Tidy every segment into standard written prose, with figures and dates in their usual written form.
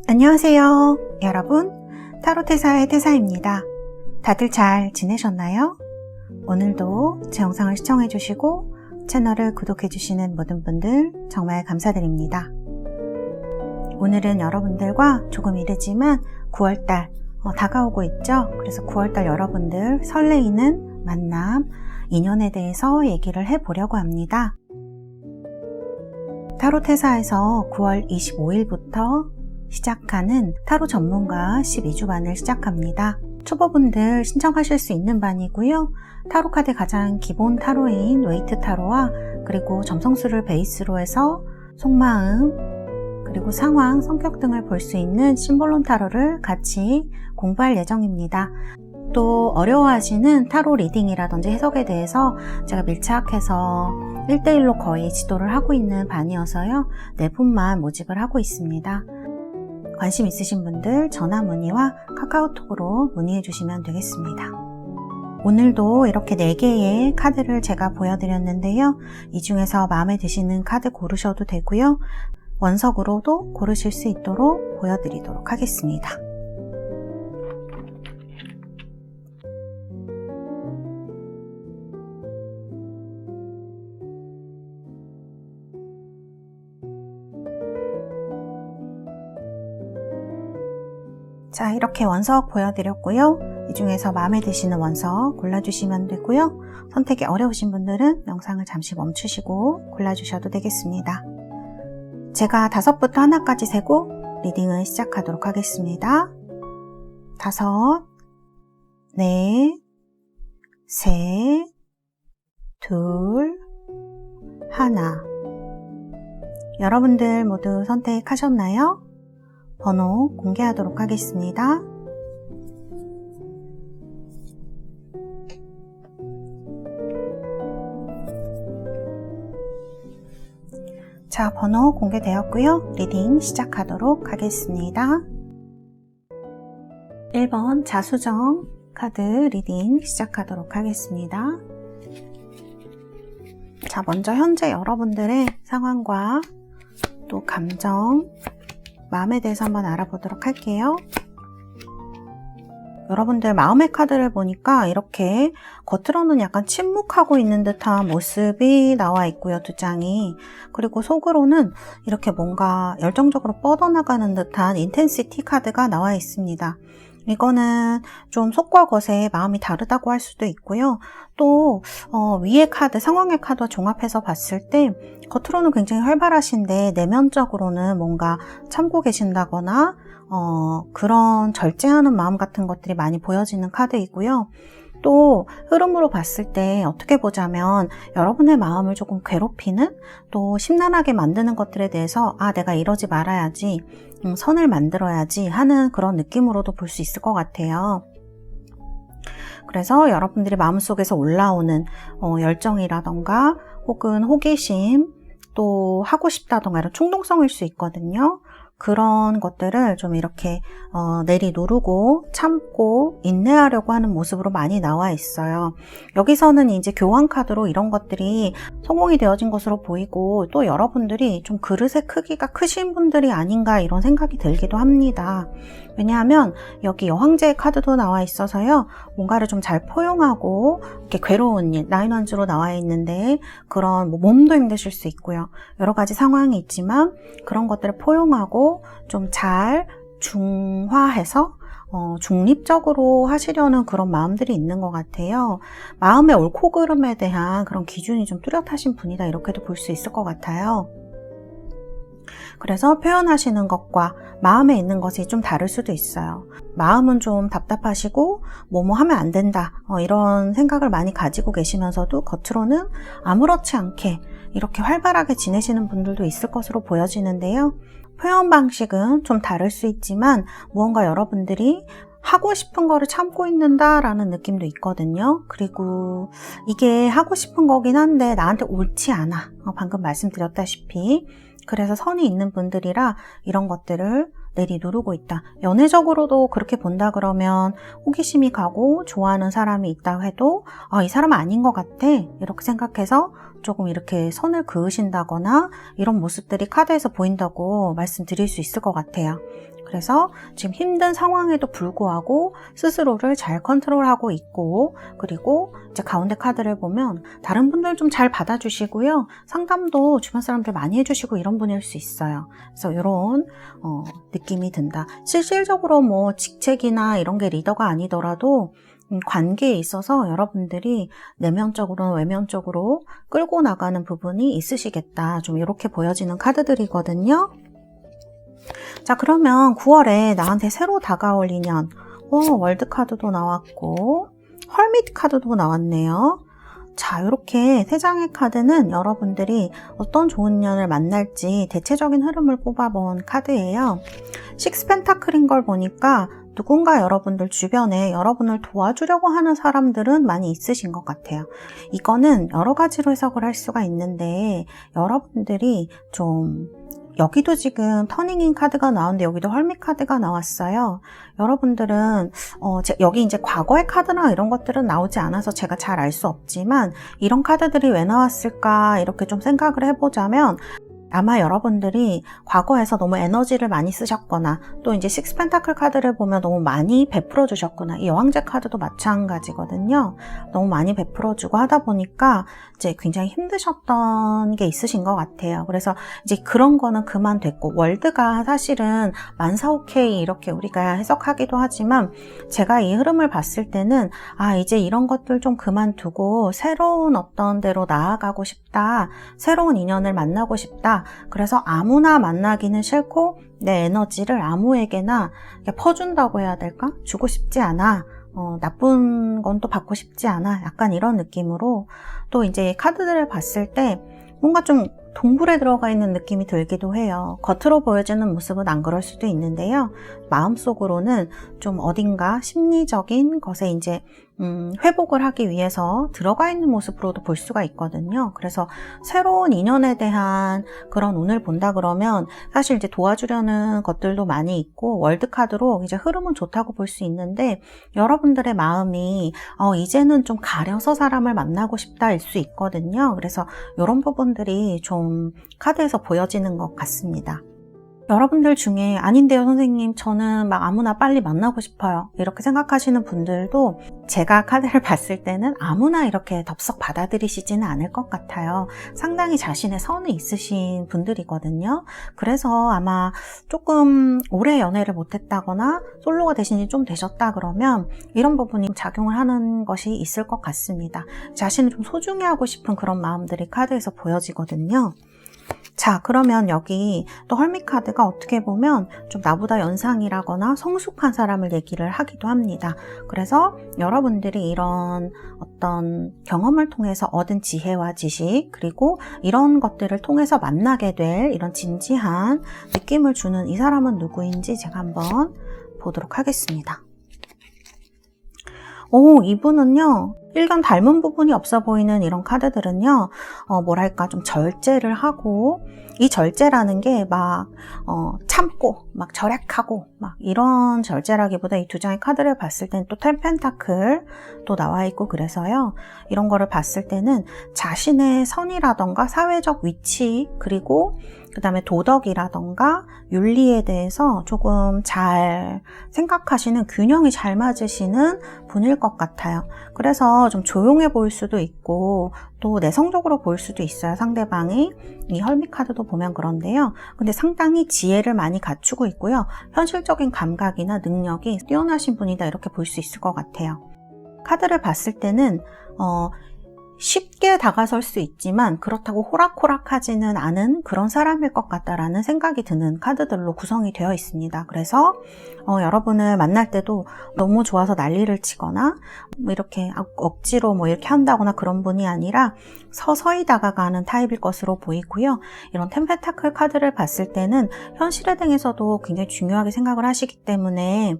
안녕하세요. 여러분, 타로테사의 태사입니다. 다들 잘 지내셨나요? 오늘도 제 영상을 시청해주시고 채널을 구독해주시는 모든 분들 정말 감사드립니다. 오늘은 여러분들과 조금 이르지만 9월달 다가오고 있죠? 그래서 9월달 여러분들 설레이는 만남, 인연에 대해서 얘기를 해보려고 합니다. 타로테사에서 9월 25일부터 시작하는 타로 전문가 12주반을 시작합니다. 초보분들 신청하실 수 있는 반이고요. 타로카드 가장 기본 타로인 웨이트 타로와 그리고 점성술을 베이스로 해서 속마음, 그리고 상황, 성격 등을 볼 수 있는 심볼론 타로를 같이 공부할 예정입니다. 또 어려워하시는 타로 리딩이라든지 해석에 대해서 제가 밀착해서 1대1로 거의 지도를 하고 있는 반이어서요. 4분만 모집을 하고 있습니다. 관심 있으신 분들 전화 문의와 카카오톡으로 문의해 주시면 되겠습니다. 오늘도 이렇게 4개의 카드를 제가 보여드렸는데요. 이 중에서 마음에 드시는 카드 고르셔도 되고요. 원석으로도 고르실 수 있도록 보여드리도록 하겠습니다. 자, 이렇게 원석 보여드렸고요. 이 중에서 마음에 드시는 원석 골라주시면 되고요. 선택이 어려우신 분들은 영상을 잠시 멈추시고 골라주셔도 되겠습니다. 제가 5부터 1까지 세고 리딩을 시작하도록 하겠습니다. 5, 4, 3, 2, 1. 여러분들 모두 선택하셨나요? 번호 공개하도록 하겠습니다. 자, 번호 공개되었고요. 리딩 시작하도록 하겠습니다. 1번 자수정 카드 리딩 시작하도록 하겠습니다. 자, 먼저 현재 여러분들의 상황과 또 감정, 마음에 대해서 한번 알아보도록 할게요. 여러분들 마음의 카드를 보니까 이렇게 겉으로는 약간 침묵하고 있는 듯한 모습이 나와 있고요. 2장이. 그리고 속으로는 이렇게 뭔가 열정적으로 뻗어나가는 듯한 인텐시티 카드가 나와 있습니다. 이거는 좀 속과 겉의 마음이 다르다고 할 수도 있고요. 또 위의 카드, 상황의 카드와 종합해서 봤을 때 겉으로는 굉장히 활발하신데 내면적으로는 뭔가 참고 계신다거나 그런 절제하는 마음 같은 것들이 많이 보여지는 카드이고요. 또 흐름으로 봤을 때 어떻게 보자면 여러분의 마음을 조금 괴롭히는, 또 심란하게 만드는 것들에 대해서 내가 이러지 말아야지, 선을 만들어야지 하는 그런 느낌으로도 볼 수 있을 것 같아요. 그래서 여러분들이 마음속에서 올라오는 열정이라던가 혹은 호기심, 또 하고 싶다던가 이런 충동성일 수 있거든요. 그런 것들을 좀 이렇게 내리누르고 참고 인내하려고 하는 모습으로 많이 나와 있어요. 여기서는 이제 교환 카드로 이런 것들이 성공이 되어진 것으로 보이고, 또 여러분들이 좀 그릇의 크기가 크신 분들이 아닌가 이런 생각이 들기도 합니다. 왜냐하면 여기 여황제의 카드도 나와 있어서요. 뭔가를 좀 잘 포용하고 이렇게 괴로운 일, 나인원즈로 나와 있는데 그런 몸도 힘드실 수 있고요. 여러 가지 상황이 있지만 그런 것들을 포용하고 좀 잘 중화해서 중립적으로 하시려는 그런 마음들이 있는 것 같아요. 마음의 옳고 그름에 대한 그런 기준이 좀 뚜렷하신 분이다, 이렇게도 볼 수 있을 것 같아요. 그래서 표현하시는 것과 마음에 있는 것이 좀 다를 수도 있어요. 마음은 좀 답답하시고 뭐뭐 하면 안 된다 이런 생각을 많이 가지고 계시면서도 겉으로는 아무렇지 않게 이렇게 활발하게 지내시는 분들도 있을 것으로 보여지는데요. 표현 방식은 좀 다를 수 있지만 무언가 여러분들이 하고 싶은 거를 참고 있는다라는 느낌도 있거든요. 그리고 이게 하고 싶은 거긴 한데 나한테 옳지 않아. 방금 말씀드렸다시피. 그래서 선이 있는 분들이라 이런 것들을 내리누르고 있다. 연애적으로도 그렇게 본다 그러면 호기심이 가고 좋아하는 사람이 있다고 해도 이 사람은 아닌 것 같아 이렇게 생각해서 조금 이렇게 선을 그으신다거나 이런 모습들이 카드에서 보인다고 말씀드릴 수 있을 것 같아요. 그래서 지금 힘든 상황에도 불구하고 스스로를 잘 컨트롤하고 있고, 그리고 이제 가운데 카드를 보면 다른 분들 좀 잘 받아주시고요. 상담도 주변 사람들 많이 해주시고 이런 분일 수 있어요. 그래서 이런 느낌이 든다. 실질적으로 뭐 직책이나 이런 게 리더가 아니더라도 관계에 있어서 여러분들이 내면적으로나 외면적으로 끌고 나가는 부분이 있으시겠다. 좀 이렇게 보여지는 카드들이거든요. 자, 그러면 9월에 나한테 새로 다가올 인연, 월드 카드도 나왔고 헐밋 카드도 나왔네요. 자, 이렇게 세 장의 카드는 여러분들이 어떤 좋은 인연을 만날지 대체적인 흐름을 뽑아본 카드예요. 식스 펜타클인 걸 보니까 누군가 여러분들 주변에 여러분을 도와주려고 하는 사람들은 많이 있으신 것 같아요. 이거는 여러 가지로 해석을 할 수가 있는데, 여러분들이 좀 여기도 지금 터닝인 카드가 나오는데 여기도 헐밋 카드가 나왔어요. 여러분들은 여기 이제 과거의 카드나 이런 것들은 나오지 않아서 제가 잘 알 수 없지만, 이런 카드들이 왜 나왔을까 이렇게 좀 생각을 해보자면, 아마 여러분들이 과거에서 너무 에너지를 많이 쓰셨거나, 또 이제 식스 펜타클 카드를 보면 너무 많이 베풀어 주셨구나. 이 여왕제 카드도 마찬가지거든요. 너무 많이 베풀어 주고 하다 보니까 이제 굉장히 힘드셨던 게 있으신 것 같아요. 그래서 이제 그런 거는 그만됐고, 월드가 사실은 만사오케이 이렇게 우리가 해석하기도 하지만, 제가 이 흐름을 봤을 때는 이제 이런 것들 좀 그만두고 새로운 어떤 데로 나아가고 싶다, 새로운 인연을 만나고 싶다, 그래서 아무나 만나기는 싫고 내 에너지를 아무에게나 퍼준다고 해야 될까? 주고 싶지 않아. 나쁜 건 또 받고 싶지 않아. 약간 이런 느낌으로, 또 이제 카드들을 봤을 때 뭔가 좀 동굴에 들어가 있는 느낌이 들기도 해요. 겉으로 보여지는 모습은 안 그럴 수도 있는데요. 마음속으로는 좀 어딘가 심리적인 것에 이제 회복을 하기 위해서 들어가 있는 모습으로도 볼 수가 있거든요. 그래서 새로운 인연에 대한 그런 운을 본다 그러면 사실 이제 도와주려는 것들도 많이 있고, 월드카드로 이제 흐름은 좋다고 볼 수 있는데, 여러분들의 마음이 이제는 좀 가려서 사람을 만나고 싶다일 수 있거든요. 그래서 이런 부분들이 좀 카드에서 보여지는 것 같습니다. 여러분들 중에 아닌데요 선생님, 저는 막 아무나 빨리 만나고 싶어요 이렇게 생각하시는 분들도 제가 카드를 봤을 때는 아무나 이렇게 덥석 받아들이시지는 않을 것 같아요. 상당히 자신의 선이 있으신 분들이거든요. 그래서 아마 조금 오래 연애를 못했다거나 솔로가 되신 지 좀 되셨다 그러면 이런 부분이 작용을 하는 것이 있을 것 같습니다. 자신을 좀 소중히 하고 싶은 그런 마음들이 카드에서 보여지거든요. 자, 그러면 여기 또 헐밋 카드가 어떻게 보면 좀 나보다 연상이라거나 성숙한 사람을 얘기를 하기도 합니다. 그래서 여러분들이 이런 어떤 경험을 통해서 얻은 지혜와 지식, 그리고 이런 것들을 통해서 만나게 될 이런 진지한 느낌을 주는 이 사람은 누구인지 제가 한번 보도록 하겠습니다. 이분은요, 일간 닮은 부분이 없어 보이는 이런 카드들은요, 뭐랄까, 좀 절제를 하고, 이 절제라는 게 막, 참고, 막 절약하고, 막 이런 절제라기보다 이 두 장의 카드를 봤을 때는 또 텐 펜타클 또 나와 있고, 그래서요, 이런 거를 봤을 때는 자신의 선이라던가 사회적 위치, 그리고 그 다음에 도덕이라던가 윤리에 대해서 조금 잘 생각하시는, 균형이 잘 맞으시는 분일 것 같아요. 그래서 좀 조용해 보일 수도 있고 또 내성적으로 보일 수도 있어요, 상대방이. 이 헐밋 카드도 보면 그런데요. 근데 상당히 지혜를 많이 갖추고 있고요. 현실적인 감각이나 능력이 뛰어나신 분이다 이렇게 볼 수 있을 것 같아요. 카드를 봤을 때는 쉽게 다가설 수 있지만 그렇다고 호락호락하지는 않은 그런 사람일 것 같다라는 생각이 드는 카드들로 구성이 되어 있습니다. 그래서 여러분을 만날 때도 너무 좋아서 난리를 치거나 뭐 이렇게 억지로 뭐 이렇게 한다거나 그런 분이 아니라 서서히 다가가는 타입일 것으로 보이고요. 이런 텐 펜타클 카드를 봤을 때는 현실에 대해서도 굉장히 중요하게 생각을 하시기 때문에,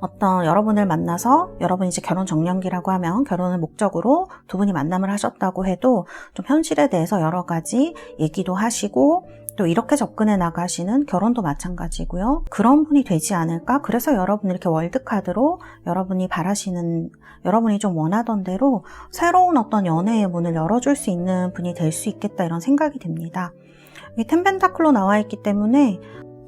어떤 여러분을 만나서 여러분이 이제 결혼 정년기라고 하면 결혼을 목적으로 두 분이 만남을 하셨다고 해도 좀 현실에 대해서 여러 가지 얘기도 하시고, 또 이렇게 접근해 나가시는 결혼도 마찬가지고요. 그런 분이 되지 않을까? 그래서 여러분이 이렇게 월드카드로 여러분이 바라시는, 여러분이 좀 원하던 대로 새로운 어떤 연애의 문을 열어줄 수 있는 분이 될 수 있겠다 이런 생각이 듭니다. 이 텐 펜타클로 나와 있기 때문에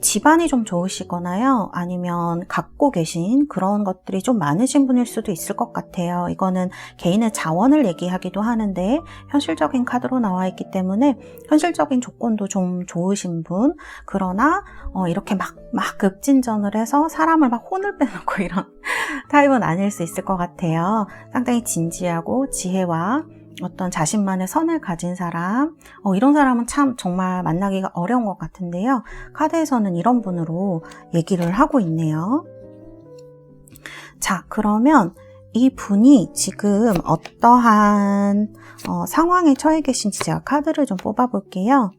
집안이 좀 좋으시거나요, 아니면 갖고 계신 그런 것들이 좀 많으신 분일 수도 있을 것 같아요. 이거는 개인의 자원을 얘기하기도 하는데 현실적인 카드로 나와 있기 때문에 현실적인 조건도 좀 좋으신 분, 그러나 이렇게 막 급진전을 해서 사람을 막 혼을 빼놓고 이런 타입은 아닐 수 있을 것 같아요. 상당히 진지하고 지혜와 어떤 자신만의 선을 가진 사람, 이런 사람은 참 정말 만나기가 어려운 것 같은데요. 카드에서는 이런 분으로 얘기를 하고 있네요. 자, 그러면 이 분이 지금 어떠한 상황에 처해 계신지 제가 카드를 좀 뽑아 볼게요.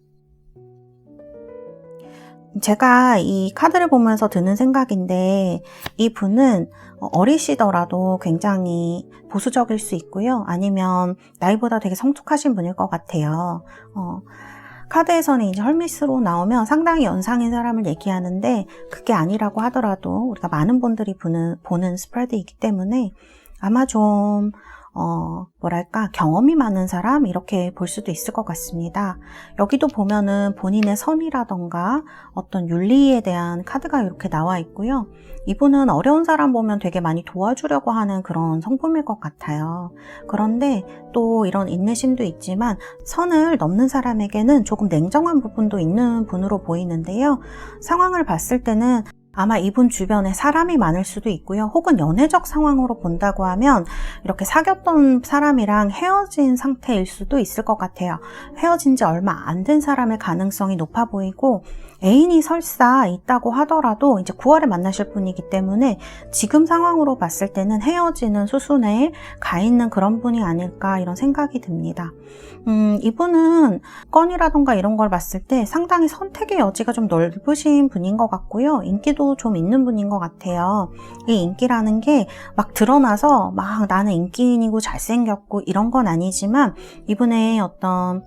제가 이 카드를 보면서 드는 생각인데, 이 분은 어리시더라도 굉장히 보수적일 수 있고요. 아니면 나이보다 되게 성숙하신 분일 것 같아요. 카드에서는 이제 헐밋으로 나오면 상당히 연상인 사람을 얘기하는데, 그게 아니라고 하더라도 우리가 많은 분들이 보는 스프레드이기 때문에 아마 좀 뭐랄까, 경험이 많은 사람, 이렇게 볼 수도 있을 것 같습니다. 여기도 보면은 본인의 선이라던가 어떤 윤리에 대한 카드가 이렇게 나와 있고요. 이분은 어려운 사람 보면 되게 많이 도와주려고 하는 그런 성품일 것 같아요. 그런데 또 이런 인내심도 있지만 선을 넘는 사람에게는 조금 냉정한 부분도 있는 분으로 보이는데요. 상황을 봤을 때는 아마 이분 주변에 사람이 많을 수도 있고요. 혹은 연애적 상황으로 본다고 하면 이렇게 사귀었던 사람이랑 헤어진 상태일 수도 있을 것 같아요. 헤어진 지 얼마 안 된 사람의 가능성이 높아 보이고, 애인이 설사 있다고 하더라도 이제 9월에 만나실 분이기 때문에 지금 상황으로 봤을 때는 헤어지는 수순에 가 있는 그런 분이 아닐까, 이런 생각이 듭니다. 이분은 건이라던가 이런 걸 봤을 때 상당히 선택의 여지가 좀 넓으신 분인 것 같고요. 인기도 좀 있는 분인 것 같아요. 이 인기라는 게 막 드러나서 막 나는 인기인이고 잘생겼고 이런 건 아니지만, 이분의 어떤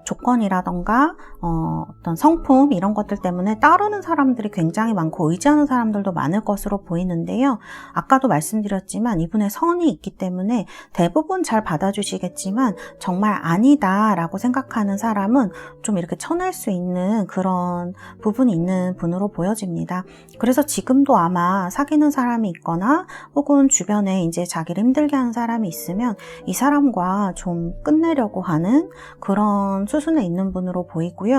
조건이라던가 어떤 성품, 이런 것들 때문에 따르는 사람들이 굉장히 많고 의지하는 사람들도 많을 것으로 보이는데요. 아까도 말씀드렸지만 이분의 선이 있기 때문에 대부분 잘 받아주시겠지만, 정말 아니다 라고 생각하는 사람은 좀 이렇게 쳐낼 수 있는 그런 부분이 있는 분으로 보여집니다. 그래서 지금도 아마 사귀는 사람이 있거나 혹은 주변에 이제 자기를 힘들게 하는 사람이 있으면 이 사람과 좀 끝내려고 하는 그런 수순에 있는 분으로 보이고요.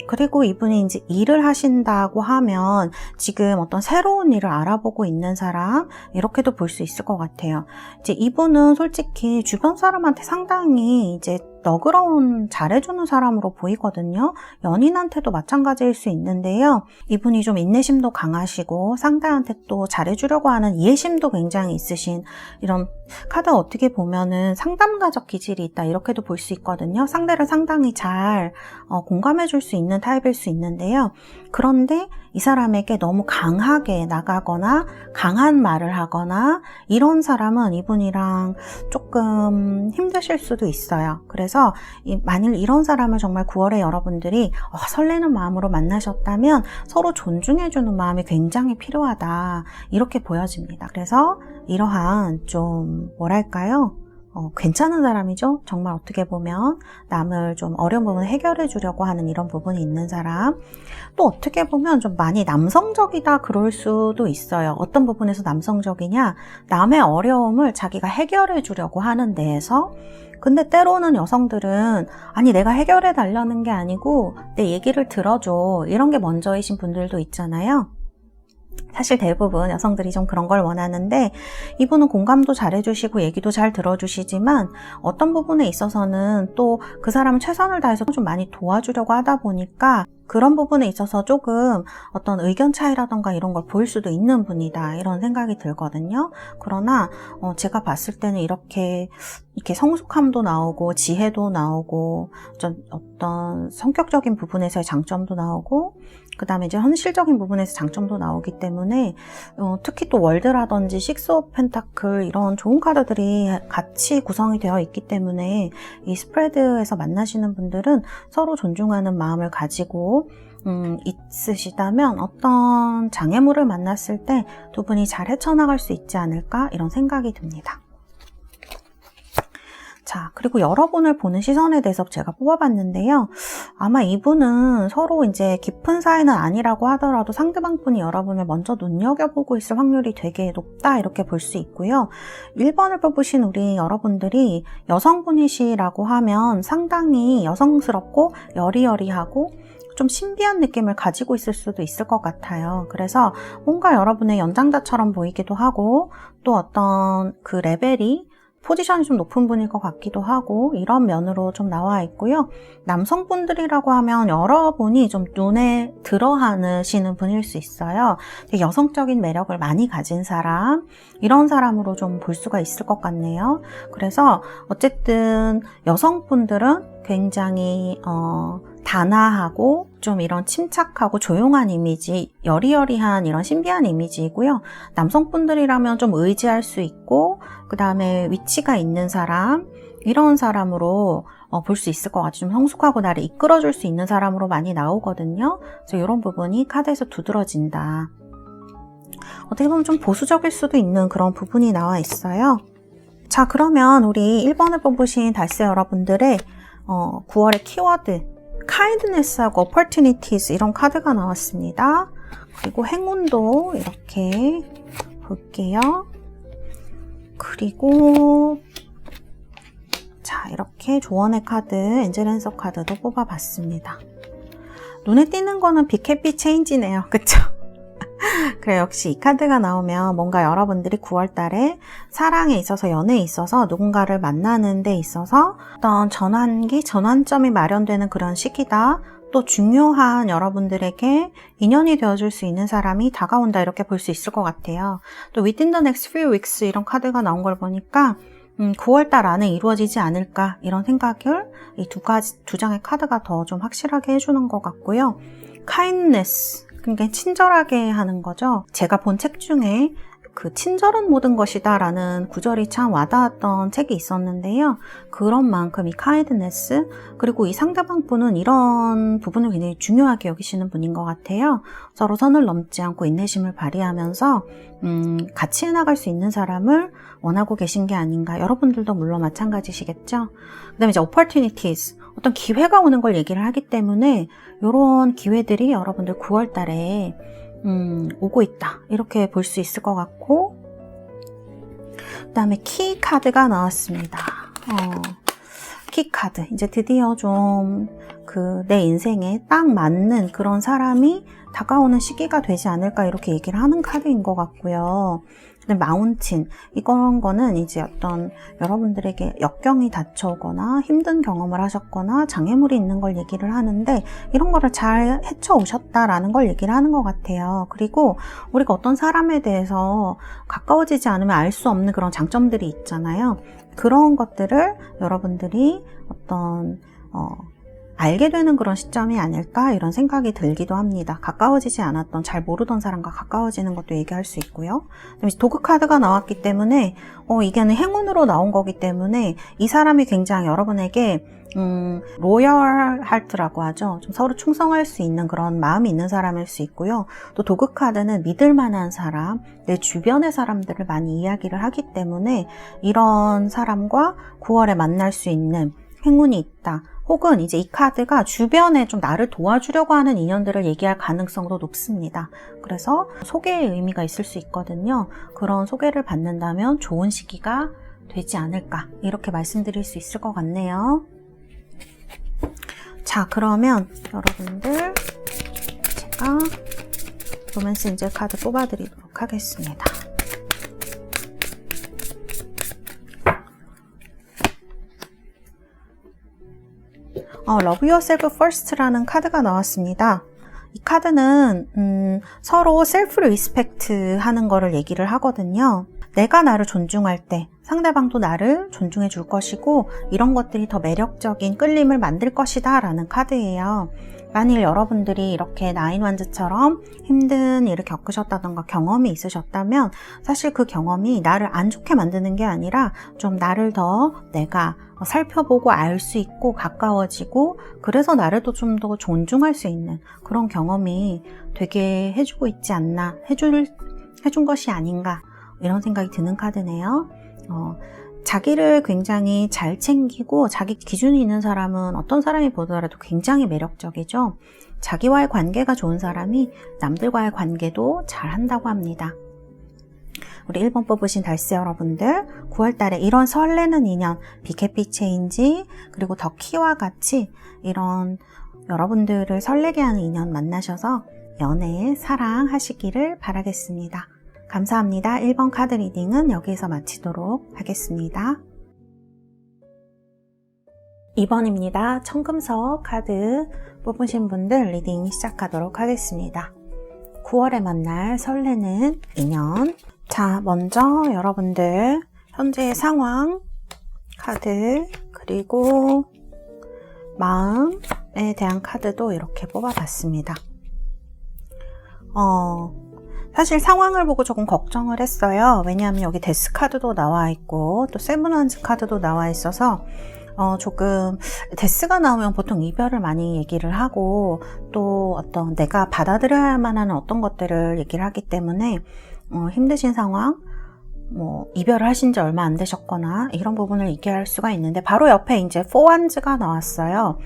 그리고 이분이 이제 일을 하신다고 하면 지금 어떤 새로운 일을 알아보고 있는 사람, 이렇게도 볼 수 있을 것 같아요. 이제 이분은 솔직히 주변 사람한테 상당히 이제 너그러운, 잘해주는 사람으로 보이거든요. 연인한테도 마찬가지일 수 있는데요. 이분이 좀 인내심도 강하시고 상대한테 또 잘해주려고 하는 이해심도 굉장히 있으신, 이런 카드 어떻게 보면은 상담가적 기질이 있다, 이렇게도 볼 수 있거든요. 상대를 상당히 잘 공감해 줄 수 있는 타입일 수 있는데요. 그런데 이 사람에게 너무 강하게 나가거나 강한 말을 하거나 이런 사람은 이분이랑 조금 힘드실 수도 있어요. 그래서 만일 이런 사람을 정말 9월에 여러분들이 설레는 마음으로 만나셨다면 서로 존중해주는 마음이 굉장히 필요하다, 이렇게 보여집니다. 그래서 이러한 좀 뭐랄까요? 괜찮은 사람이죠. 정말 어떻게 보면 남을 좀 어려운 부분을 해결해 주려고 하는 이런 부분이 있는 사람. 또 어떻게 보면 좀 많이 남성적이다, 그럴 수도 있어요. 어떤 부분에서 남성적이냐, 남의 어려움을 자기가 해결해 주려고 하는 데에서. 근데 때로는 여성들은 아니 내가 해결해 달라는 게 아니고 내 얘기를 들어줘, 이런 게 먼저이신 분들도 있잖아요. 사실 대부분 여성들이 좀 그런 걸 원하는데, 이분은 공감도 잘해주시고 얘기도 잘 들어주시지만 어떤 부분에 있어서는 또 그 사람은 최선을 다해서 좀 많이 도와주려고 하다 보니까 그런 부분에 있어서 조금 어떤 의견 차이라던가 이런 걸 보일 수도 있는 분이다, 이런 생각이 들거든요. 그러나 제가 봤을 때는 이렇게 성숙함도 나오고 지혜도 나오고 어떤 성격적인 부분에서의 장점도 나오고, 그 다음에 이제 현실적인 부분에서 장점도 나오기 때문에 특히 또 월드라든지 식스 오브 펜타클, 이런 좋은 카드들이 같이 구성이 되어 있기 때문에 이 스프레드에서 만나시는 분들은 서로 존중하는 마음을 가지고 있으시다면 어떤 장애물을 만났을 때 두 분이 잘 헤쳐나갈 수 있지 않을까, 이런 생각이 듭니다. 자, 그리고 여러분을 보는 시선에 대해서 제가 뽑아봤는데요. 아마 이분은 서로 이제 깊은 사이는 아니라고 하더라도 상대방 분이 여러분을 먼저 눈여겨보고 있을 확률이 되게 높다 이렇게 볼 수 있고요. 1번을 뽑으신 우리 여러분들이 여성분이시라고 하면 상당히 여성스럽고 여리여리하고 좀 신비한 느낌을 가지고 있을 수도 있을 것 같아요. 그래서 뭔가 여러분의 연장자처럼 보이기도 하고 또 어떤 그 레벨이 포지션이 좀 높은 분일 것 같기도 하고 이런 면으로 좀 나와 있고요. 남성분들이라고 하면 여러분이 좀 눈에 들어하시는 분일 수 있어요. 되게 여성적인 매력을 많이 가진 사람, 이런 사람으로 좀 볼 수가 있을 것 같네요. 그래서 어쨌든 여성분들은 굉장히 단아하고 좀 이런 침착하고 조용한 이미지, 여리여리한 이런 신비한 이미지이고요. 남성분들이라면 좀 의지할 수 있고 그 다음에 위치가 있는 사람, 이런 사람으로 볼 수 있을 것 같아요. 좀 성숙하고 나를 이끌어줄 수 있는 사람으로 많이 나오거든요. 그래서 이런 부분이 카드에서 두드러진다. 어떻게 보면 좀 보수적일 수도 있는 그런 부분이 나와 있어요. 자, 그러면 우리 1번을 뽑으신 달세 여러분들의 9월의 키워드 kindness하고 opportunities 이런 카드가 나왔습니다. 그리고 행운도 이렇게 볼게요. 그리고 자, 이렇게 조언의 카드, 엔젤 앤서 카드도 뽑아봤습니다. 눈에 띄는 거는 빅해피 체인지네요. 그쵸? 그래, 역시 이 카드가 나오면 뭔가 여러분들이 9월 달에 사랑에 있어서 연애에 있어서 누군가를 만나는 데 있어서 어떤 전환기, 전환점이 마련되는 그런 시기다. 또 중요한 여러분들에게 인연이 되어줄 수 있는 사람이 다가온다 이렇게 볼 수 있을 것 같아요. 또 within the next few weeks 이런 카드가 나온 걸 보니까 9월달 안에 이루어지지 않을까 이런 생각을 이 두 장의 카드가 더 좀 확실하게 해주는 것 같고요. kindness, 그러니까 친절하게 하는 거죠. 제가 본 책 중에 그 친절은 모든 것이다 라는 구절이 참 와닿았던 책이 있었는데요. 그런 만큼 이 kindness, 그리고 이 상대방 분은 이런 부분을 굉장히 중요하게 여기시는 분인 것 같아요. 서로 선을 넘지 않고 인내심을 발휘하면서 같이 해나갈 수 있는 사람을 원하고 계신 게 아닌가. 여러분들도 물론 마찬가지시겠죠. 그 다음에 이제 opportunities, 어떤 기회가 오는 걸 얘기를 하기 때문에 이런 기회들이 여러분들 9월 달에 오고 있다 이렇게 볼 수 있을 것 같고, 그 다음에 키 카드가 나왔습니다. 키 카드, 이제 드디어 좀 내 인생에 딱 맞는 그런 사람이 다가오는 시기가 되지 않을까 이렇게 얘기를 하는 카드인 것 같고요. 근데 마운틴, 이런 거는 이제 어떤 여러분들에게 역경이 닥쳐오거나 힘든 경험을 하셨거나 장애물이 있는 걸 얘기를 하는데 이런 거를 잘 헤쳐오셨다라는 걸 얘기를 하는 것 같아요. 그리고 우리가 어떤 사람에 대해서 가까워지지 않으면 알 수 없는 그런 장점들이 있잖아요. 그런 것들을 여러분들이 어떤 알게 되는 그런 시점이 아닐까 이런 생각이 들기도 합니다. 가까워지지 않았던, 잘 모르던 사람과 가까워지는 것도 얘기할 수 있고요. 도그 카드가 나왔기 때문에 이게 행운으로 나온 거기 때문에 이 사람이 굉장히 여러분에게 로열 하트라고 하죠. 좀 서로 충성할 수 있는 그런 마음이 있는 사람일 수 있고요. 또 도그 카드는 믿을 만한 사람, 내 주변의 사람들을 많이 이야기를 하기 때문에 이런 사람과 9월에 만날 수 있는 행운이 있다. 혹은 이제 이 카드가 주변에 좀 나를 도와주려고 하는 인연들을 얘기할 가능성도 높습니다. 그래서 소개의 의미가 있을 수 있거든요. 그런 소개를 받는다면 좋은 시기가 되지 않을까 이렇게 말씀드릴 수 있을 것 같네요. 자, 그러면 여러분들 제가 로맨스 엔젤 카드 뽑아드리도록 하겠습니다. Love Yourself First라는 카드가 나왔습니다. 이 카드는 서로 셀프 리스펙트 하는 거를 얘기를 하거든요. 내가 나를 존중할 때 상대방도 나를 존중해 줄 것이고 이런 것들이 더 매력적인 끌림을 만들 것이다 라는 카드예요. 만일 여러분들이 이렇게 나인 완즈처럼 힘든 일을 겪으셨다던가 경험이 있으셨다면 사실 그 경험이 나를 안 좋게 만드는 게 아니라 좀 나를 더 내가 살펴보고 알 수 있고 가까워지고 그래서 나를 또 좀 더 존중할 수 있는 그런 경험이 되게 해주고 있지 않나, 해준 것이 아닌가 이런 생각이 드는 카드네요. 자기를 굉장히 잘 챙기고 자기 기준이 있는 사람은 어떤 사람이 보더라도 굉장히 매력적이죠. 자기와의 관계가 좋은 사람이 남들과의 관계도 잘 한다고 합니다. 우리 1번 뽑으신 달스 여러분들, 9월달에 이런 설레는 인연, 빅해피 체인지, 그리고 더 키와 같이 이런 여러분들을 설레게 하는 인연 만나셔서 연애, 사랑하시기를 바라겠습니다. 감사합니다. 1번 카드 리딩은 여기에서 마치도록 하겠습니다. 2번입니다. 청금석 카드 뽑으신 분들 리딩 시작하도록 하겠습니다. 9월에 만날 설레는 인연. 자, 먼저 여러분들 현재의 상황 카드, 그리고 마음에 대한 카드도 이렇게 뽑아봤습니다. 사실 상황을 보고 조금 걱정을 했어요. 왜냐하면 여기 데스 카드도 나와 있고 또 세븐 원즈 카드도 나와 있어서 조금 데스가 나오면 보통 이별을 많이 얘기를 하고 또 어떤 내가 받아들여야 만한 어떤 것들을 얘기를 하기 때문에 힘드신 상황, 이별을 하신 지 얼마 안 되셨거나 이런 부분을 얘기할 수가 있는데, 바로 옆에 이제 4원즈가 나왔어요.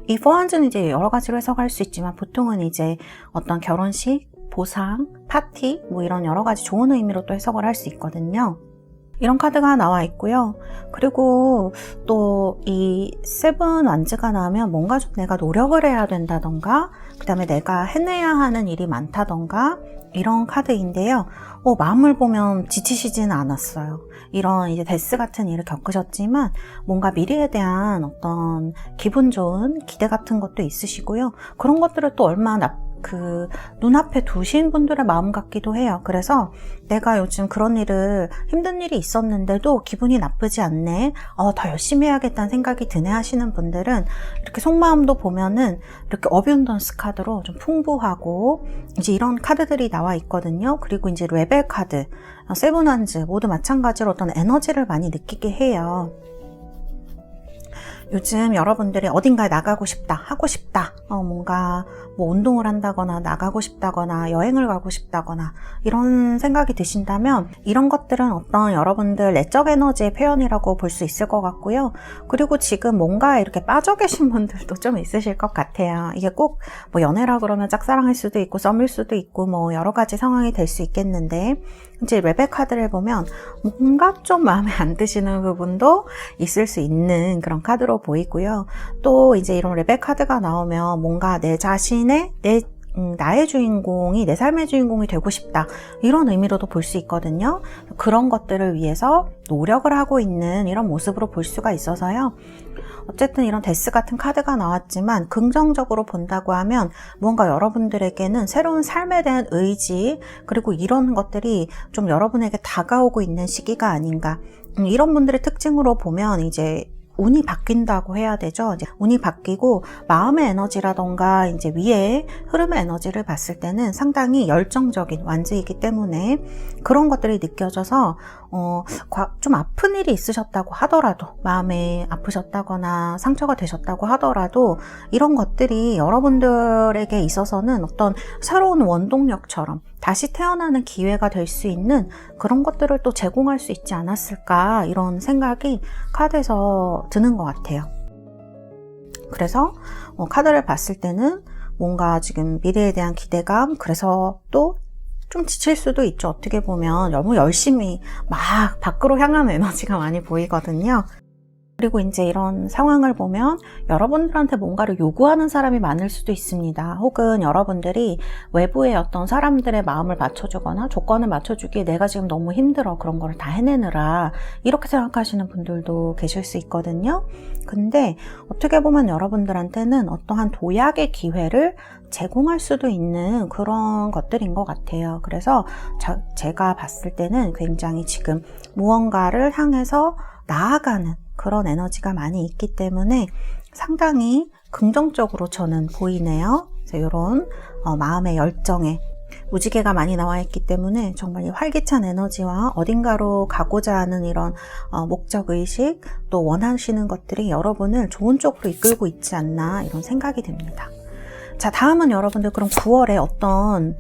이 4원즈는 이제 여러 가지로 해석할 수 있지만 보통은 이제 어떤 결혼식, 보상, 파티 이런 여러 가지 좋은 의미로 또 해석을 할 수 있거든요. 이런 카드가 나와 있고요. 그리고 또 이 세븐 완즈가 나오면 뭔가 좀 내가 노력을 해야 된다던가, 그 다음에 내가 해내야 하는 일이 많다던가 이런 카드인데요. 마음을 보면 지치시지는 않았어요. 이런 이제 데스 같은 일을 겪으셨지만 뭔가 미래에 대한 어떤 기분 좋은 기대 같은 것도 있으시고요. 그런 것들을 또 얼마나 눈앞에 두신 분들의 마음 같기도 해요. 그래서 내가 요즘 그런 힘든 일이 있었는데도 기분이 나쁘지 않네, 더 열심히 해야겠다는 생각이 드네 하시는 분들은 이렇게 속마음도 보면은 이렇게 어뷸던스 카드로 좀 풍부하고 이제 이런 카드들이 나와 있거든요. 그리고 이제 레벨 카드, 세븐 원즈 모두 마찬가지로 어떤 에너지를 많이 느끼게 해요. 요즘 여러분들이 어딘가에 나가고 싶다, 하고 싶다, 뭔가 운동을 한다거나 나가고 싶다거나 여행을 가고 싶다거나 이런 생각이 드신다면 이런 것들은 어떤 여러분들 내적 에너지의 표현이라고 볼 수 있을 것 같고요. 그리고 지금 뭔가 이렇게 빠져 계신 분들도 좀 있으실 것 같아요. 이게 꼭 연애라 그러면 짝사랑일 수도 있고 썸일 수도 있고 여러 가지 상황이 될 수 있겠는데, 이제 레벨 카드를 보면 뭔가 좀 마음에 안 드시는 부분도 있을 수 있는 그런 카드로 보이고요. 또 이제 이런 레벨 카드가 나오면 뭔가 내 자신의 나의 주인공이, 내 삶의 주인공이 되고 싶다, 이런 의미로도 볼 수 있거든요. 그런 것들을 위해서 노력을 하고 있는 이런 모습으로 볼 수가 있어서요. 어쨌든 이런 데스 같은 카드가 나왔지만 긍정적으로 본다고 하면 뭔가 여러분들에게는 새로운 삶에 대한 의지, 그리고 이런 것들이 좀 여러분에게 다가오고 있는 시기가 아닌가. 이런 분들의 특징으로 보면 이제 운이 바뀐다고 해야 되죠. 이제 운이 바뀌고 마음의 에너지라던가 이제 위에 흐름의 에너지를 봤을 때는 상당히 열정적인 완즈이기 때문에 그런 것들이 느껴져서 좀 아픈 일이 있으셨다고 하더라도, 마음에 아프셨다거나 상처가 되셨다고 하더라도 이런 것들이 여러분들에게 있어서는 어떤 새로운 원동력처럼 다시 태어나는 기회가 될 수 있는 그런 것들을 또 제공할 수 있지 않았을까, 이런 생각이 카드에서 드는 것 같아요. 그래서 카드를 봤을 때는 뭔가 지금 미래에 대한 기대감, 그래서 또 좀 지칠 수도 있죠. 어떻게 보면 너무 열심히 막 밖으로 향하는 에너지가 많이 보이거든요. 그리고 이제 이런 상황을 보면 여러분들한테 뭔가를 요구하는 사람이 많을 수도 있습니다. 혹은 여러분들이 외부의 어떤 사람들의 마음을 맞춰주거나 조건을 맞춰주기에 내가 지금 너무 힘들어, 그런 걸 다 해내느라, 이렇게 생각하시는 분들도 계실 수 있거든요. 근데 어떻게 보면 여러분들한테는 어떠한 도약의 기회를 제공할 수도 있는 그런 것들인 것 같아요. 그래서 제가 봤을 때는 굉장히 지금 무언가를 향해서 나아가는 그런 에너지가 많이 있기 때문에 상당히 긍정적으로 저는 보이네요. 그래서 이런 마음의 열정에 무지개가 많이 나와 있기 때문에 정말 이 활기찬 에너지와 어딘가로 가고자 하는 이런 목적의식, 또 원하시는 것들이 여러분을 좋은 쪽으로 이끌고 있지 않나, 이런 생각이 듭니다. 자, 다음은 여러분들 그럼 9월에 어떤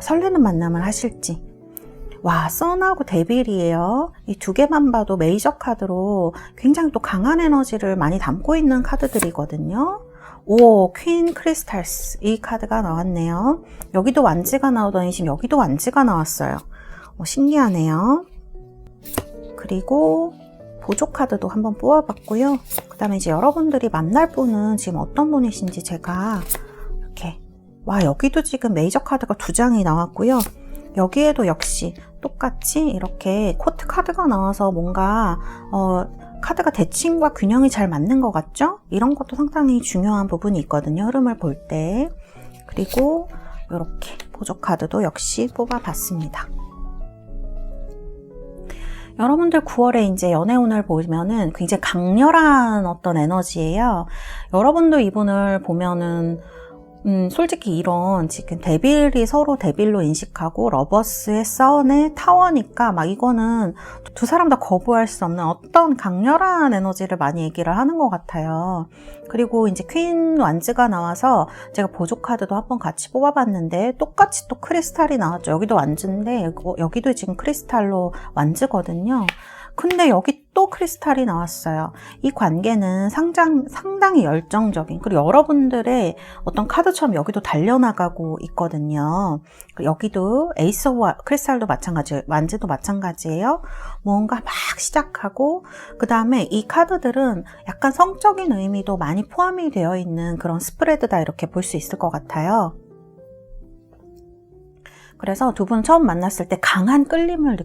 설레는 만남을 하실지. 와, 선하고 데빌이에요. 이 두 개만 봐도 메이저 카드로 굉장히 또 강한 에너지를 많이 담고 있는 카드들이거든요. 오, 퀸 크리스탈스. 이 카드가 나왔네요. 여기도 완지가 나오더니 지금 여기도 완지가 나왔어요. 신기하네요. 그리고 보조 카드도 한번 뽑아봤고요. 그 다음에 이제 여러분들이 만날 분은 지금 어떤 분이신지 제가 이렇게, 와, 여기도 지금 메이저 카드가 2장이 나왔고요. 여기에도 역시 똑같이 이렇게 코트 카드가 나와서 뭔가 카드가 대칭과 균형이 잘 맞는 것 같죠? 이런 것도 상당히 중요한 부분이 있거든요. 흐름을 볼 때. 그리고 이렇게 보조 카드도 역시 뽑아봤습니다. 여러분들 9월에 이제 연애운을 보면은 굉장히 강렬한 어떤 에너지예요. 여러분도 이분을 보면은 솔직히 이런 지금 데빌이 서로 데빌로 인식하고 러버스의 선의 타워니까 막 이거는 두 사람 다 거부할 수 없는 어떤 강렬한 에너지를 많이 얘기를 하는 것 같아요. 그리고 이제 퀸 완즈가 나와서 제가 보조 카드도 한번 같이 뽑아봤는데 똑같이 또 크리스탈이 나왔죠. 여기도 완즈인데 여기도 지금 크리스탈로 완즈거든요. 근데 여기 또 크리스탈이 나왔어요. 이 관계는 상당히 열정적인, 그리고 여러분들의 어떤 카드처럼 여기도 달려나가고 있거든요. 여기도 에이스 오브 크리스탈도 마찬가지예요. 완즈도 마찬가지예요. 뭔가 막 시작하고 그 다음에 이 카드들은 약간 성적인 의미도 많이 포함이 되어 있는 그런 스프레드다, 이렇게 볼 수 있을 것 같아요. 그래서 두 분 처음 만났을 때 강한 끌림을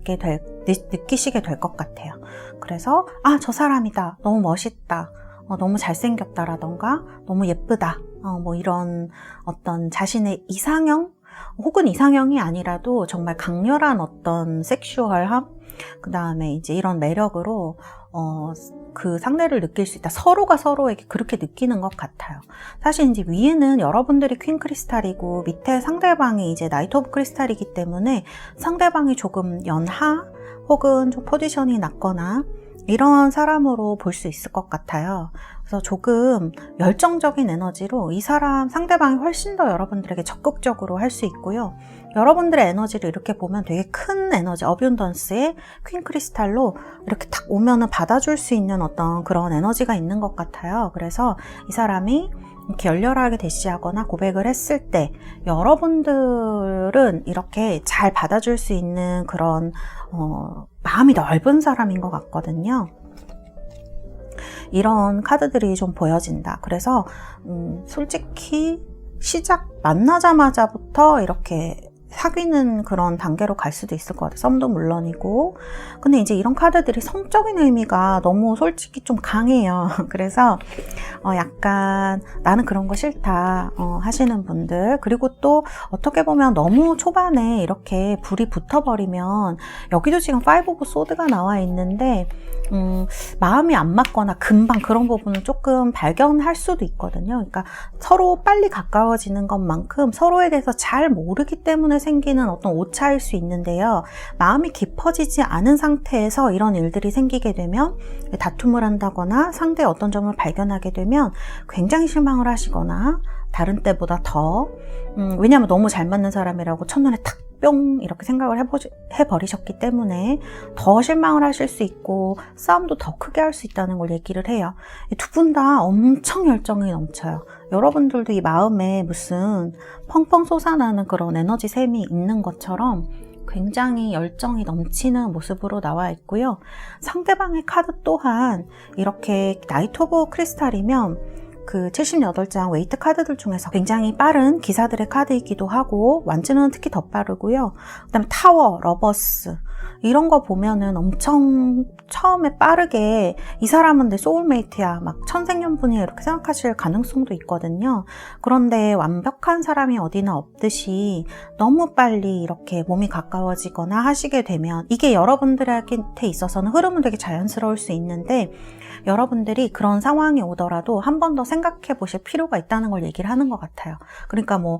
느끼시게 될 것 같아요. 그래서 저 사람이다, 너무 멋있다, 너무 잘생겼다라던가 너무 예쁘다, 뭐 이런 어떤 자신의 이상형 혹은 이상형이 아니라도 정말 강렬한 어떤 섹슈얼함, 그 다음에 이제 이런 매력으로 그 상대를 느낄 수 있다. 서로가 서로에게 그렇게 느끼는 것 같아요. 사실 이제 위에는 여러분들이 퀸 크리스탈이고 밑에 상대방이 이제 나이트 오브 크리스탈이기 때문에 상대방이 조금 연하 혹은 좀 포지션이 낮거나 이런 사람으로 볼 수 있을 것 같아요. 그래서 조금 열정적인 에너지로 이 사람 상대방이 훨씬 더 여러분들에게 적극적으로 할 수 있고요. 여러분들의 에너지를 이렇게 보면 되게 큰 에너지, 어뷸던스의 퀸 크리스탈로 이렇게 탁 오면은 받아줄 수 있는 어떤 그런 에너지가 있는 것 같아요. 그래서 이 사람이 이렇게 열렬하게 대시하거나 고백을 했을 때 여러분들은 이렇게 잘 받아줄 수 있는 그런 마음이 넓은 사람인 것 같거든요. 이런 카드들이 좀 보여진다. 그래서 솔직히 만나자마자부터 이렇게 사귀는 그런 단계로 갈 수도 있을 것 같아요. 썸도 물론이고. 근데 이제 이런 카드들이 성적인 의미가 너무 솔직히 좀 강해요. 그래서 약간 나는 그런 거 싫다 하시는 분들, 그리고 또 어떻게 보면 너무 초반에 이렇게 불이 붙어버리면, 여기도 지금 5 오브 소드가 나와 있는데 마음이 안 맞거나 금방 그런 부분을 조금 발견할 수도 있거든요. 그러니까 서로 빨리 가까워지는 것만큼 서로에 대해서 잘 모르기 때문에 생기는 어떤 오차일 수 있는데요. 마음이 깊어지지 않은 상태에서 이런 일들이 생기게 되면, 다툼을 한다거나 상대의 어떤 점을 발견하게 되면 굉장히 실망을 하시거나 다른 때보다 더 왜냐하면 너무 잘 맞는 사람이라고 첫눈에 탁 뿅 이렇게 생각을 해버리셨기 때문에 더 실망을 하실 수 있고 싸움도 더 크게 할 수 있다는 걸 얘기를 해요. 두 분 다 엄청 열정이 넘쳐요. 여러분들도 이 마음에 무슨 펑펑 솟아나는 그런 에너지 샘이 있는 것처럼 굉장히 열정이 넘치는 모습으로 나와 있고요. 상대방의 카드 또한 이렇게 나이트 오브 크리스탈이면 그 78장 웨이트 카드들 중에서 굉장히 빠른 기사들의 카드이기도 하고, 완즈는 특히 더 빠르고요. 그 다음에 타워, 러버스 이런 거 보면은 엄청 처음에 빠르게 이 사람은 내 소울메이트야, 막 천생연분이야 이렇게 생각하실 가능성도 있거든요. 그런데 완벽한 사람이 어디나 없듯이 너무 빨리 이렇게 몸이 가까워지거나 하시게 되면 이게 여러분들한테 있어서는 흐름은 되게 자연스러울 수 있는데, 여러분들이 그런 상황이 오더라도 한 번 더 생각해 보실 필요가 있다는 걸 얘기를 하는 것 같아요. 그러니까 뭐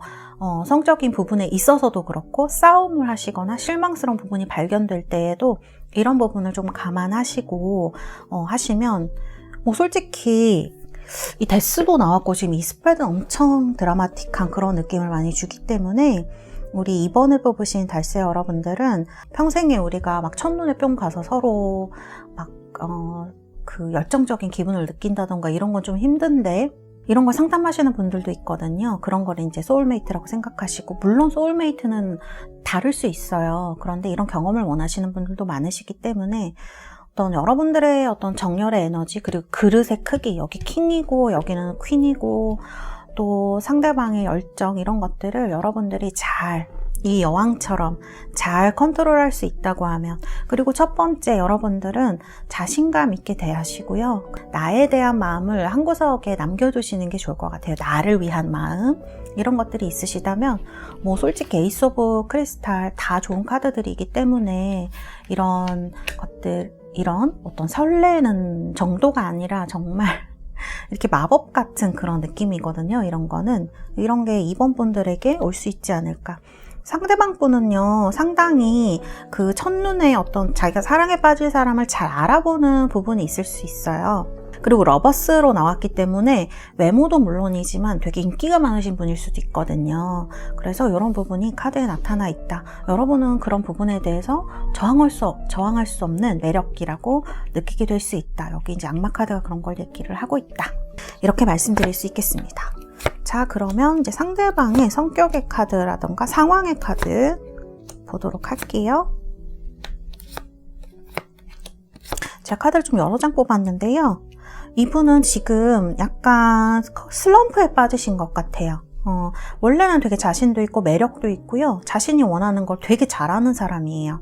성적인 부분에 있어서도 그렇고, 싸움을 하시거나 실망스러운 부분이 발견될 때에도 이런 부분을 좀 감안하시고 하시면, 뭐 솔직히 이 데스도 나왔고 지금 이 스프레드는 엄청 드라마틱한 그런 느낌을 많이 주기 때문에 우리 2번을 뽑으신 달새 여러분들은 평생에 우리가 막 첫눈에 뿅 가서 서로 막 그 열정적인 기분을 느낀다던가 이런 건 좀 힘든데, 이런 걸 상담하시는 분들도 있거든요. 그런 걸 이제 소울메이트라고 생각하시고, 물론 소울메이트는 다를 수 있어요. 그런데 이런 경험을 원하시는 분들도 많으시기 때문에 어떤 여러분들의 어떤 정열의 에너지, 그리고 그릇의 크기, 여기 킹이고 여기는 퀸이고 또 상대방의 열정, 이런 것들을 여러분들이 잘, 이 여왕처럼 잘 컨트롤할 수 있다고 하면, 그리고 첫 번째, 여러분들은 자신감 있게 대하시고요. 나에 대한 마음을 한 구석에 남겨두시는 게 좋을 것 같아요. 나를 위한 마음, 이런 것들이 있으시다면, 뭐 솔직히 에이스 오브 크리스탈 다 좋은 카드들이기 때문에 이런 것들, 이런 어떤 설레는 정도가 아니라 정말 이렇게 마법 같은 그런 느낌이거든요. 이런 거는, 이런 게 2번 분들에게 올 수 있지 않을까. 상대방 분은요, 상당히 그 첫눈에 어떤 자기가 사랑에 빠질 사람을 잘 알아보는 부분이 있을 수 있어요. 그리고 러버스로 나왔기 때문에 외모도 물론이지만 되게 인기가 많으신 분일 수도 있거든요. 그래서 이런 부분이 카드에 나타나 있다. 여러분은 그런 부분에 대해서 저항할 수 없는 매력이라고 느끼게 될 수 있다. 여기 이제 악마 카드가 그런 걸 얘기를 하고 있다. 이렇게 말씀드릴 수 있겠습니다. 자, 그러면 이제 상대방의 성격의 카드라던가 상황의 카드 보도록 할게요. 제가 카드를 좀 여러 장 뽑았는데요. 이분은 지금 약간 슬럼프에 빠지신 것 같아요. 원래는 되게 자신도 있고 매력도 있고요. 자신이 원하는 걸 되게 잘하는 사람이에요.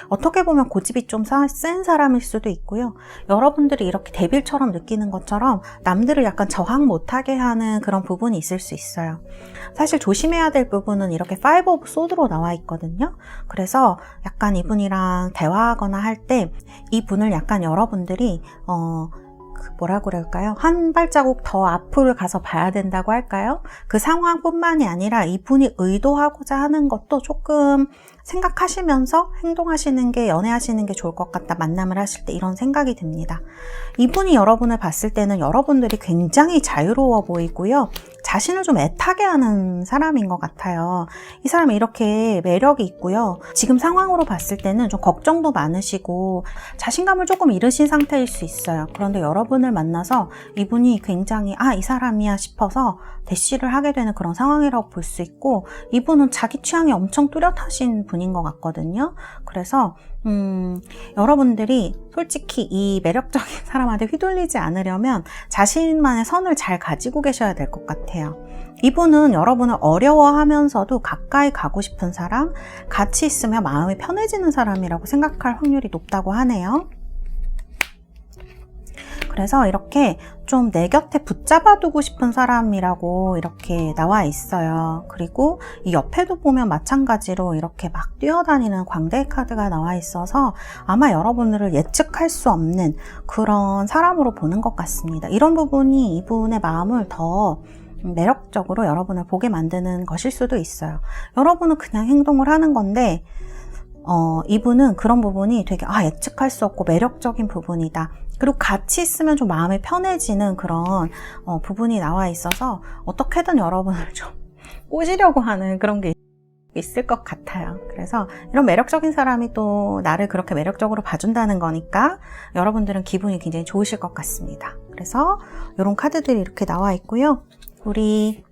어떻게 보면 고집이 좀 센 사람일 수도 있고요. 여러분들이 이렇게 데빌처럼 느끼는 것처럼 남들을 약간 저항 못하게 하는 그런 부분이 있을 수 있어요. 사실 조심해야 될 부분은 이렇게 5 오브 소드로 나와 있거든요. 그래서 약간 이분이랑 대화하거나 할 때 이분을 약간 여러분들이 뭐라 그럴까요? 한 발자국 더 앞을 가서 봐야 된다고 할까요? 그 상황뿐만이 아니라 이분이 의도하고자 하는 것도 조금 생각하시면서 행동하시는 게, 연애하시는 게 좋을 것 같다. 만남을 하실 때 이런 생각이 듭니다. 이분이 여러분을 봤을 때는 여러분들이 굉장히 자유로워 보이고요. 자신을 좀 애타게 하는 사람인 것 같아요. 이 사람이 이렇게 매력이 있고요. 지금 상황으로 봤을 때는 좀 걱정도 많으시고 자신감을 조금 잃으신 상태일 수 있어요. 그런데 여러분을 만나서 이분이 굉장히 이 사람이야 싶어서 대시를 하게 되는 그런 상황이라고 볼 수 있고, 이분은 자기 취향이 엄청 뚜렷하신 분인 것 같거든요. 그래서 여러분들이 솔직히 이 매력적인 사람한테 휘둘리지 않으려면 자신만의 선을 잘 가지고 계셔야 될 것 같아요. 이분은 여러분을 어려워하면서도 가까이 가고 싶은 사람, 같이 있으면 마음이 편해지는 사람이라고 생각할 확률이 높다고 하네요. 그래서 이렇게 좀 내 곁에 붙잡아두고 싶은 사람이라고 이렇게 나와 있어요. 그리고 이 옆에도 보면 마찬가지로 이렇게 막 뛰어다니는 광대 카드가 나와 있어서 아마 여러분들을 예측할 수 없는 그런 사람으로 보는 것 같습니다. 이런 부분이 이분의 마음을 더 매력적으로 여러분을 보게 만드는 것일 수도 있어요. 여러분은 그냥 행동을 하는 건데 이분은 그런 부분이 되게 예측할 수 없고 매력적인 부분이다. 그리고 같이 있으면 좀 마음이 편해지는 그런 부분이 나와 있어서 어떻게든 여러분을 좀 꼬시려고 하는 그런 게 있을 것 같아요. 그래서 이런 매력적인 사람이 또 나를 그렇게 매력적으로 봐준다는 거니까 여러분들은 기분이 굉장히 좋으실 것 같습니다. 그래서 이런 카드들이 이렇게 나와 있고요. 우리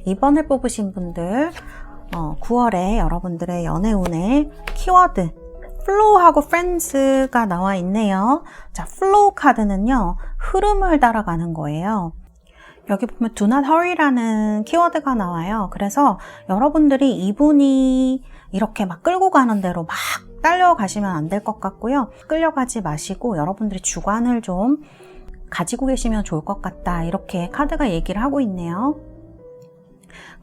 2번을 뽑으신 분들 9월에 여러분들의 연애운의 키워드 플로우하고 프렌즈가 나와 있네요. 자, 플로우 카드는요, 흐름을 따라가는 거예요. 여기 보면 Do not hurry라는 키워드가 나와요. 그래서 여러분들이 이분이 이렇게 막 끌고 가는 대로 막 딸려가시면 안 될 것 같고요. 끌려가지 마시고 여러분들이 주관을 좀 가지고 계시면 좋을 것 같다. 이렇게 카드가 얘기를 하고 있네요.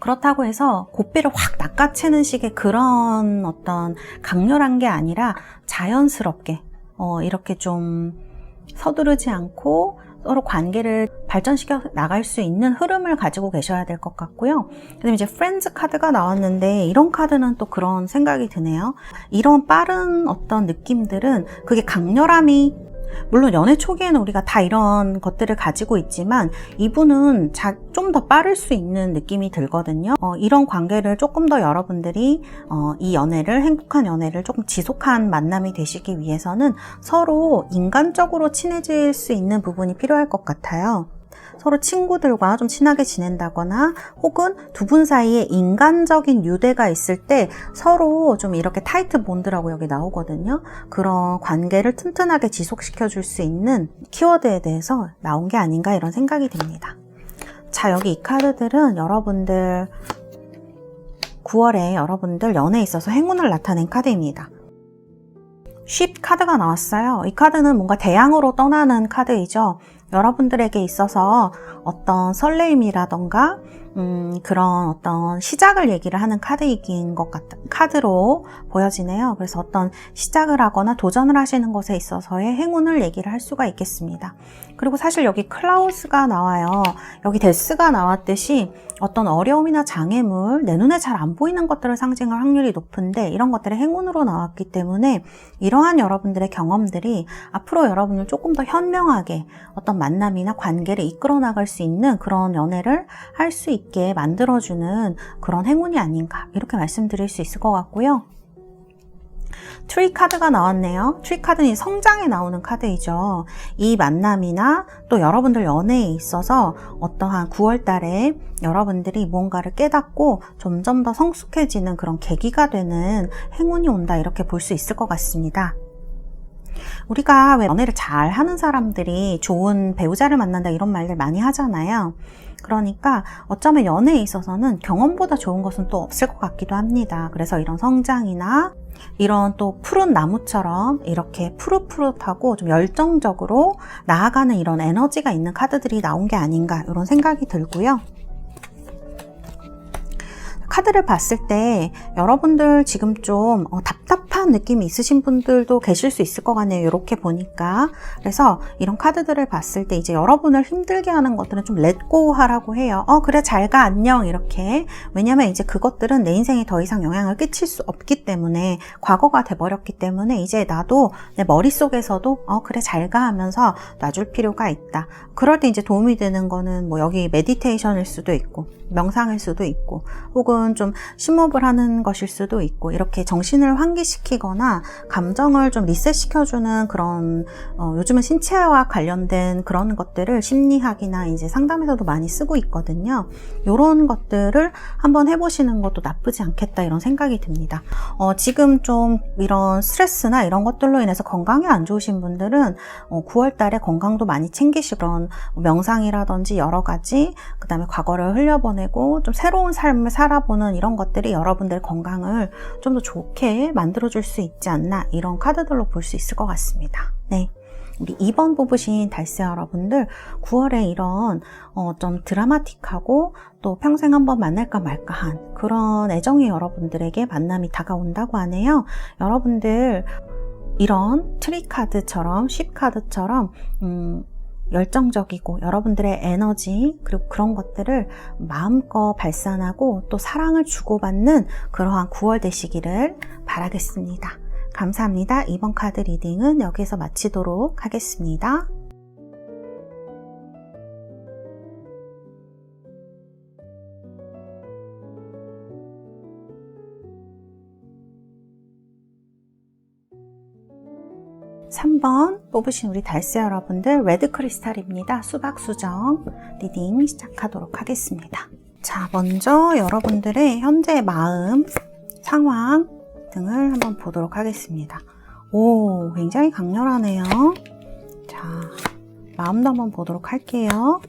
그렇다고 해서 고삐를 확 낚아채는 식의 그런 어떤 강렬한 게 아니라 자연스럽게 이렇게 좀 서두르지 않고 서로 관계를 발전시켜 나갈 수 있는 흐름을 가지고 계셔야 될 것 같고요. 그다음에 이제 프렌즈 카드가 나왔는데 이런 카드는 또 그런 생각이 드네요. 이런 빠른 어떤 느낌들은 그게 강렬함이 물론 연애 초기에는 우리가 다 이런 것들을 가지고 있지만 이분은 좀 더 빠를 수 있는 느낌이 들거든요. 이런 관계를 조금 더 여러분들이 이 연애를, 행복한 연애를 조금 지속한 만남이 되시기 위해서는 서로 인간적으로 친해질 수 있는 부분이 필요할 것 같아요. 서로 친구들과 좀 친하게 지낸다거나 혹은 두 분 사이에 인간적인 유대가 있을 때 서로 좀 이렇게 타이트 본드라고 여기 나오거든요. 그런 관계를 튼튼하게 지속시켜 줄 수 있는 키워드에 대해서 나온 게 아닌가 이런 생각이 듭니다. 자, 여기 이 카드들은 여러분들 9월에 여러분들 연애에 있어서 행운을 나타낸 카드입니다. 쉽 카드가 나왔어요. 이 카드는 뭔가 대항으로 떠나는 카드이죠. 여러분들에게 있어서 어떤 설레임이라던가 그런 어떤 시작을 얘기를 하는 카드이긴 것 같은 카드로 보여지네요. 그래서 어떤 시작을 하거나 도전을 하시는 것에 있어서의 행운을 얘기를 할 수가 있겠습니다. 그리고 사실 여기 클라우스가 나와요. 여기 데스가 나왔듯이 어떤 어려움이나 장애물, 내 눈에 잘 안 보이는 것들을 상징할 확률이 높은데 이런 것들이 행운으로 나왔기 때문에 이러한 여러분들의 경험들이 앞으로 여러분을 조금 더 현명하게 어떤 만남이나 관계를 이끌어 나갈 수 있는 그런 연애를 할 수 있게 만들어주는 그런 행운이 아닌가 이렇게 말씀드릴 수 있을 것 같고요. 트리 카드가 나왔네요. 트리 카드는 성장에 나오는 카드이죠. 이 만남이나 또 여러분들 연애에 있어서 어떠한 9월 달에 여러분들이 무언가를 깨닫고 점점 더 성숙해지는 그런 계기가 되는 행운이 온다 이렇게 볼 수 있을 것 같습니다. 우리가 왜 연애를 잘 하는 사람들이 좋은 배우자를 만난다 이런 말들 많이 하잖아요. 그러니까 어쩌면 연애에 있어서는 경험보다 좋은 것은 또 없을 것 같기도 합니다. 그래서 이런 성장이나 이런 또 푸른 나무처럼 이렇게 푸릇푸릇하고 좀 열정적으로 나아가는 이런 에너지가 있는 카드들이 나온 게 아닌가 이런 생각이 들고요. 카드를 봤을 때 여러분들 지금 좀 답답한 느낌이 있으신 분들도 계실 수 있을 것 같네요. 이렇게 보니까. 그래서 이런 카드들을 봤을 때 이제 여러분을 힘들게 하는 것들은 좀 렛고 하라고 해요. 그래 잘 가 안녕 이렇게. 왜냐면 이제 그것들은 내 인생에 더 이상 영향을 끼칠 수 없기 때문에 과거가 돼버렸기 때문에 이제 나도 내 머릿속에서도 그래 잘 가 하면서 놔줄 필요가 있다. 그럴 때 이제 도움이 되는 거는 뭐 여기 메디테이션일 수도 있고 명상일 수도 있고 혹은 좀 심호흡을 하는 것일 수도 있고 이렇게 정신을 환기시키거나 감정을 좀 리셋시켜주는 그런 요즘은 신체와 관련된 그런 것들을 심리학이나 이제 상담에서도 많이 쓰고 있거든요. 이런 것들을 한번 해보시는 것도 나쁘지 않겠다 이런 생각이 듭니다. 지금 좀 이런 스트레스나 이런 것들로 인해서 건강이 안 좋으신 분들은 9월 달에 건강도 많이 챙기시고 그런 명상이라든지 여러 가지 그 다음에 과거를 흘려보내고 좀 새로운 삶을 살아보는 이런 것들이 여러분들 건강을 좀 더 좋게 만들어줄 수 있지 않나 이런 카드들로 볼 수 있을 것 같습니다. 네. 우리 2번 뽑으신 달새 여러분들 9월에 이런 좀 드라마틱하고 또 평생 한번 만날까 말까한 그런 애정이 여러분들에게 만남이 다가온다고 하네요. 여러분들 이런 트리 카드처럼 쉽 카드처럼 열정적이고 여러분들의 에너지 그리고 그런 것들을 마음껏 발산하고 또 사랑을 주고받는 그러한 9월 되시기를 바라겠습니다. 감사합니다. 이번 카드 리딩은 여기서 마치도록 하겠습니다. (3번) 뽑으신 우리 달새 여러분들 레드 크리스탈입니다. 수박 수정 리딩 시작하도록 하겠습니다. 자, 먼저 여러분들의 현재 마음, 상황 등을 한번 보도록 하겠습니다. 오, 굉장히 강렬하네요. 자, 마음도 한번 보도록 할게요.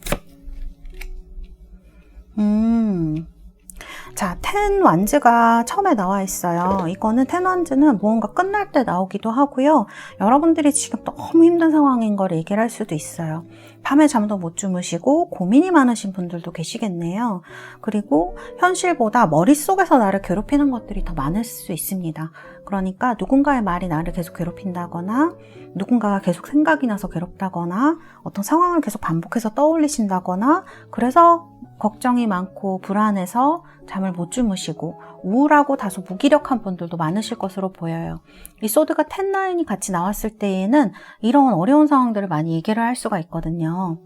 자, 텐 완즈가 처음에 나와 있어요. 이거는 텐 완즈는 무언가 끝날 때 나오기도 하고요. 여러분들이 지금 너무 힘든 상황인 걸 얘기를 할 수도 있어요. 밤에 잠도 못 주무시고 고민이 많으신 분들도 계시겠네요. 그리고 현실보다 머릿속에서 나를 괴롭히는 것들이 더 많을 수 있습니다. 그러니까 누군가의 말이 나를 계속 괴롭힌다거나 누군가가 계속 생각이 나서 괴롭다거나 어떤 상황을 계속 반복해서 떠올리신다거나 그래서 걱정이 많고 불안해서 잠을 못 주무시고 우울하고 다소 무기력한 분들도 많으실 것으로 보여요. 이 소드가 10-9이 같이 나왔을 때에는 이런 어려운 상황들을 많이 얘기를 할 수가 있거든요.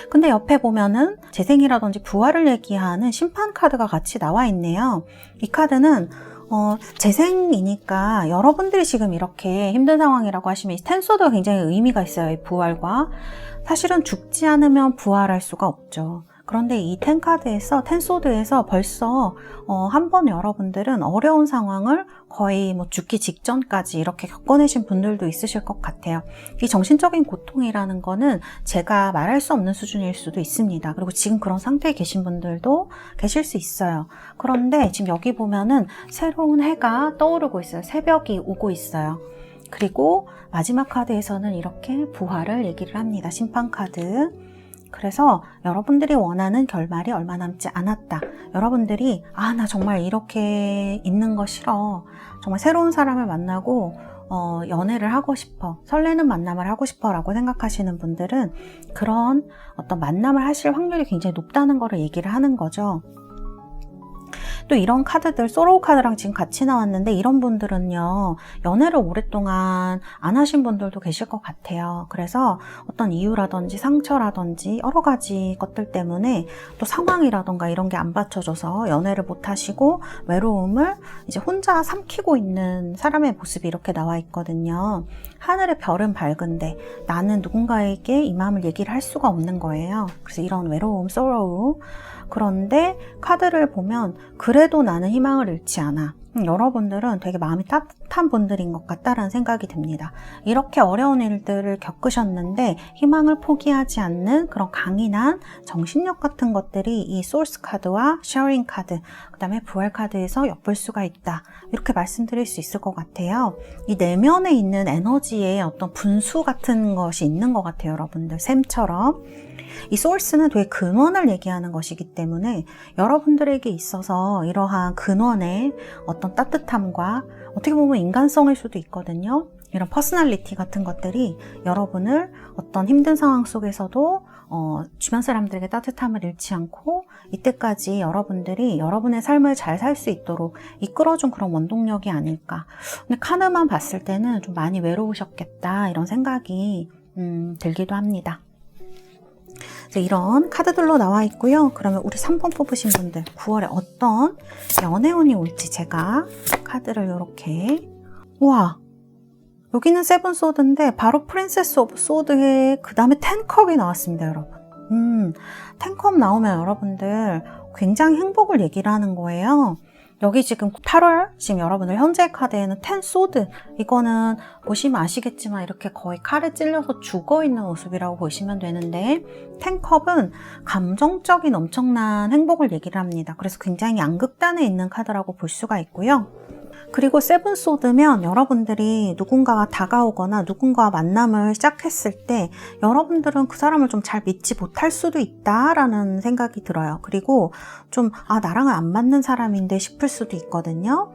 근데 옆에 보면은 재생이라든지 부활을 얘기하는 심판 카드가 같이 나와 있네요. 이 카드는 재생이니까 여러분들이 지금 이렇게 힘든 상황이라고 하시면 이 텐소드가 굉장히 의미가 있어요. 이 부활과. 사실은 죽지 않으면 부활할 수가 없죠. 그런데 이 텐소드에서 벌써 한 번 여러분들은 어려운 상황을 거의 뭐 죽기 직전까지 이렇게 겪어내신 분들도 있으실 것 같아요. 이 정신적인 고통이라는 거는 제가 말할 수 없는 수준일 수도 있습니다. 그리고 지금 그런 상태에 계신 분들도 계실 수 있어요. 그런데 지금 여기 보면은 새로운 해가 떠오르고 있어요. 새벽이 오고 있어요. 그리고 마지막 카드에서는 이렇게 부활을 얘기를 합니다. 심판 카드. 그래서 여러분들이 원하는 결말이 얼마 남지 않았다. 여러분들이 나 정말 이렇게 있는 거 싫어. 정말 새로운 사람을 만나고 연애를 하고 싶어. 설레는 만남을 하고 싶어 라고 생각하시는 분들은 그런 어떤 만남을 하실 확률이 굉장히 높다는 거를 얘기를 하는 거죠. 또 이런 카드들, 소로우 카드랑 지금 같이 나왔는데 이런 분들은요, 연애를 오랫동안 안 하신 분들도 계실 것 같아요. 그래서 어떤 이유라든지 상처라든지 여러 가지 것들 때문에 또 상황이라던가 이런 게 안 받쳐줘서 연애를 못 하시고 외로움을 이제 혼자 삼키고 있는 사람의 모습이 이렇게 나와 있거든요. 하늘의 별은 밝은데 나는 누군가에게 이 마음을 얘기를 할 수가 없는 거예요. 그래서 이런 외로움, 소로우. 그런데 카드를 보면 그래도 나는 희망을 잃지 않아. 여러분들은 되게 마음이 따뜻한 분들인 것 같다라는 생각이 듭니다. 이렇게 어려운 일들을 겪으셨는데 희망을 포기하지 않는 그런 강인한 정신력 같은 것들이 이 소울스 카드와 쉐어링 카드, 그 다음에 부활 카드에서 엿볼 수가 있다. 이렇게 말씀드릴 수 있을 것 같아요. 이 내면에 있는 에너지의 어떤 분수 같은 것이 있는 것 같아요. 여러분들 샘처럼. 이 소urce는 되게 근원을 얘기하는 것이기 때문에 여러분들에게 있어서 이러한 근원의 어떤 따뜻함과 어떻게 보면 인간성일 수도 있거든요. 이런 퍼스널리티 같은 것들이 여러분을 어떤 힘든 상황 속에서도 주변 사람들에게 따뜻함을 잃지 않고 이때까지 여러분들이 여러분의 삶을 잘 살 수 있도록 이끌어준 그런 원동력이 아닐까. 근데 카드만 봤을 때는 좀 많이 외로우셨겠다 이런 생각이 들기도 합니다. 이런 카드들로 나와 있고요. 그러면 우리 3번 뽑으신 분들 9월에 어떤 연애운이 올지 제가 카드를 이렇게, 우와, 여기는 세븐 소드인데 바로 프린세스 오브 소드에 그 다음에 10컵이 나왔습니다. 여러분 10컵 나오면 여러분들 굉장히 행복을 얘기를 하는 거예요. 여기 지금 8월 지금 여러분들 현재 카드에는 10 소드, 이거는 보시면 아시겠지만 이렇게 거의 칼에 찔려서 죽어있는 모습이라고 보시면 되는데 10컵은 감정적인 엄청난 행복을 얘기를 합니다. 그래서 굉장히 양극단에 있는 카드라고 볼 수가 있고요. 그리고 세븐 소드면 여러분들이 누군가가 다가오거나 누군가와 만남을 시작했을 때 여러분들은 그 사람을 좀 잘 믿지 못할 수도 있다라는 생각이 들어요. 그리고 좀 나랑은 안 맞는 사람인데 싶을 수도 있거든요.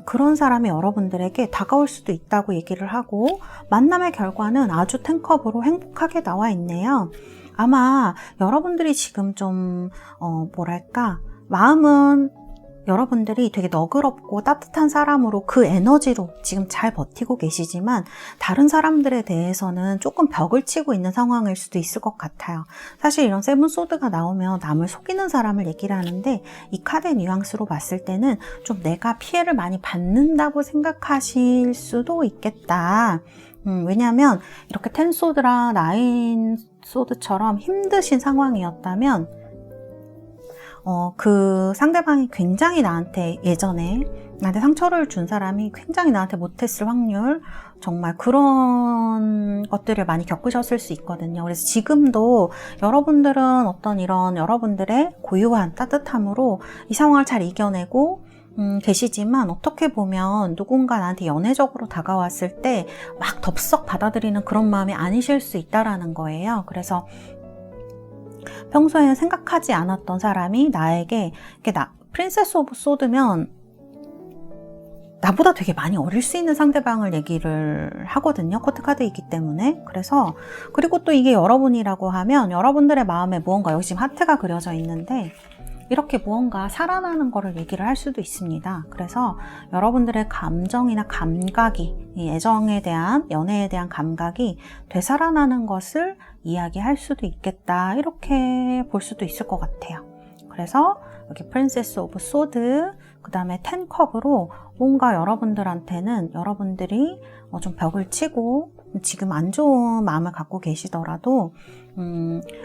그런 사람이 여러분들에게 다가올 수도 있다고 얘기를 하고 만남의 결과는 아주 10컵으로 행복하게 나와 있네요. 아마 여러분들이 지금 좀 마음은 여러분들이 되게 너그럽고 따뜻한 사람으로 그 에너지로 지금 잘 버티고 계시지만 다른 사람들에 대해서는 조금 벽을 치고 있는 상황일 수도 있을 것 같아요. 사실 이런 세븐 소드가 나오면 남을 속이는 사람을 얘기를 하는데 이 카드의 뉘앙스로 봤을 때는 좀 내가 피해를 많이 받는다고 생각하실 수도 있겠다. 왜냐하면 이렇게 10 소드랑 9 소드처럼 힘드신 상황이었다면 그 상대방이 굉장히 예전에 나한테 상처를 준 사람이 굉장히 나한테 못했을 확률, 정말 그런 것들을 많이 겪으셨을 수 있거든요. 그래서 지금도 여러분들은 어떤 이런 여러분들의 고유한 따뜻함으로 이 상황을 잘 이겨내고 계시지만 어떻게 보면 누군가 나한테 연애적으로 다가왔을 때 막 덥석 받아들이는 그런 마음이 아니실 수 있다라는 거예요. 그래서 평소에는 생각하지 않았던 사람이 나에게 프린세스 오브 소드면 나보다 되게 많이 어릴 수 있는 상대방을 얘기를 하거든요. 코트 카드이기 때문에. 그리고 또 이게 여러분이라고 하면 여러분들의 마음에 무언가, 여기 지금 하트가 그려져 있는데 이렇게 무언가 살아나는 거를 얘기를 할 수도 있습니다. 그래서 여러분들의 감정이나 감각이, 이 애정에 대한, 연애에 대한 감각이 되살아나는 것을 이야기할 수도 있겠다, 이렇게 볼 수도 있을 것 같아요. 그래서 여기 프린세스 오브 소드, 그 다음에 10컵으로 뭔가 여러분들한테는 여러분들이 좀 벽을 치고 지금 안 좋은 마음을 갖고 계시더라도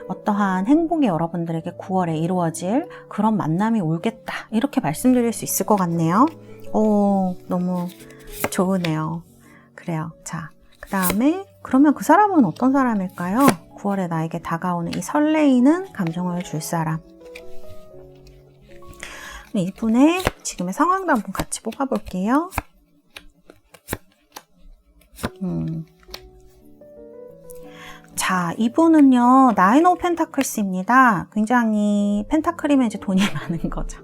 어떠한 행복이 여러분들에게 9월에 이루어질 그런 만남이 올겠다, 이렇게 말씀드릴 수 있을 것 같네요. 오, 너무 좋으네요. 그래요. 자, 그 다음에 그러면 그 사람은 어떤 사람일까요? 9월에 나에게 다가오는 이 설레이는 감정을 줄 사람. 이분의 지금의 상황도 한번 같이 뽑아볼게요. 자, 이분은요, 나인 오브 펜타클스입니다. 굉장히 펜타클이면 이제 돈이 많은 거죠.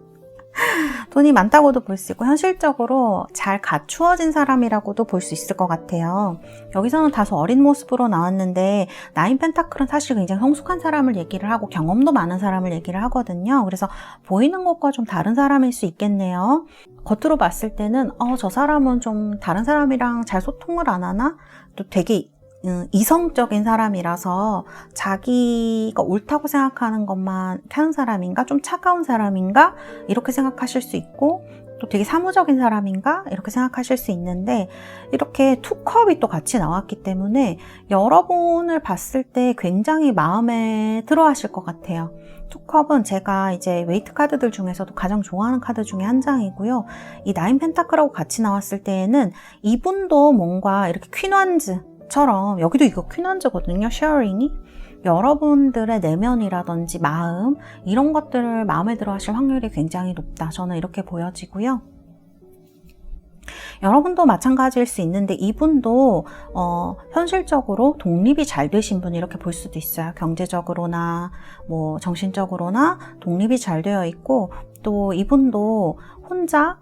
돈이 많다고도 볼 수 있고 현실적으로 잘 갖추어진 사람이라고도 볼 수 있을 것 같아요. 여기서는 다소 어린 모습으로 나왔는데 나인 펜타클은 사실 굉장히 성숙한 사람을 얘기를 하고 경험도 많은 사람을 얘기를 하거든요. 그래서 보이는 것과 좀 다른 사람일 수 있겠네요. 겉으로 봤을 때는 저 사람은 좀 다른 사람이랑 잘 소통을 안 하나? 또 되게 이성적인 사람이라서 자기가 옳다고 생각하는 것만 하는 사람인가? 좀 차가운 사람인가? 이렇게 생각하실 수 있고, 또 되게 사무적인 사람인가? 이렇게 생각하실 수 있는데, 이렇게 투 컵이 또 같이 나왔기 때문에 여러분을 봤을 때 굉장히 마음에 들어 하실 것 같아요. 투 컵은 제가 이제 웨이트 카드들 중에서도 가장 좋아하는 카드 중에 한 장이고요. 이 나인 펜타클하고 같이 나왔을 때에는 이분도 뭔가 이렇게 퀸 완즈 처럼, 여기도 이거 퀸완즈거든요. 쉐어링이 여러분들의 내면이라든지 마음, 이런 것들을 마음에 들어 하실 확률이 굉장히 높다, 저는 이렇게 보여지고요. 여러분도 마찬가지일 수 있는데 이분도 현실적으로 독립이 잘 되신 분, 이렇게 볼 수도 있어요. 경제적으로나 뭐 정신적으로나 독립이 잘 되어 있고, 또 이분도 혼자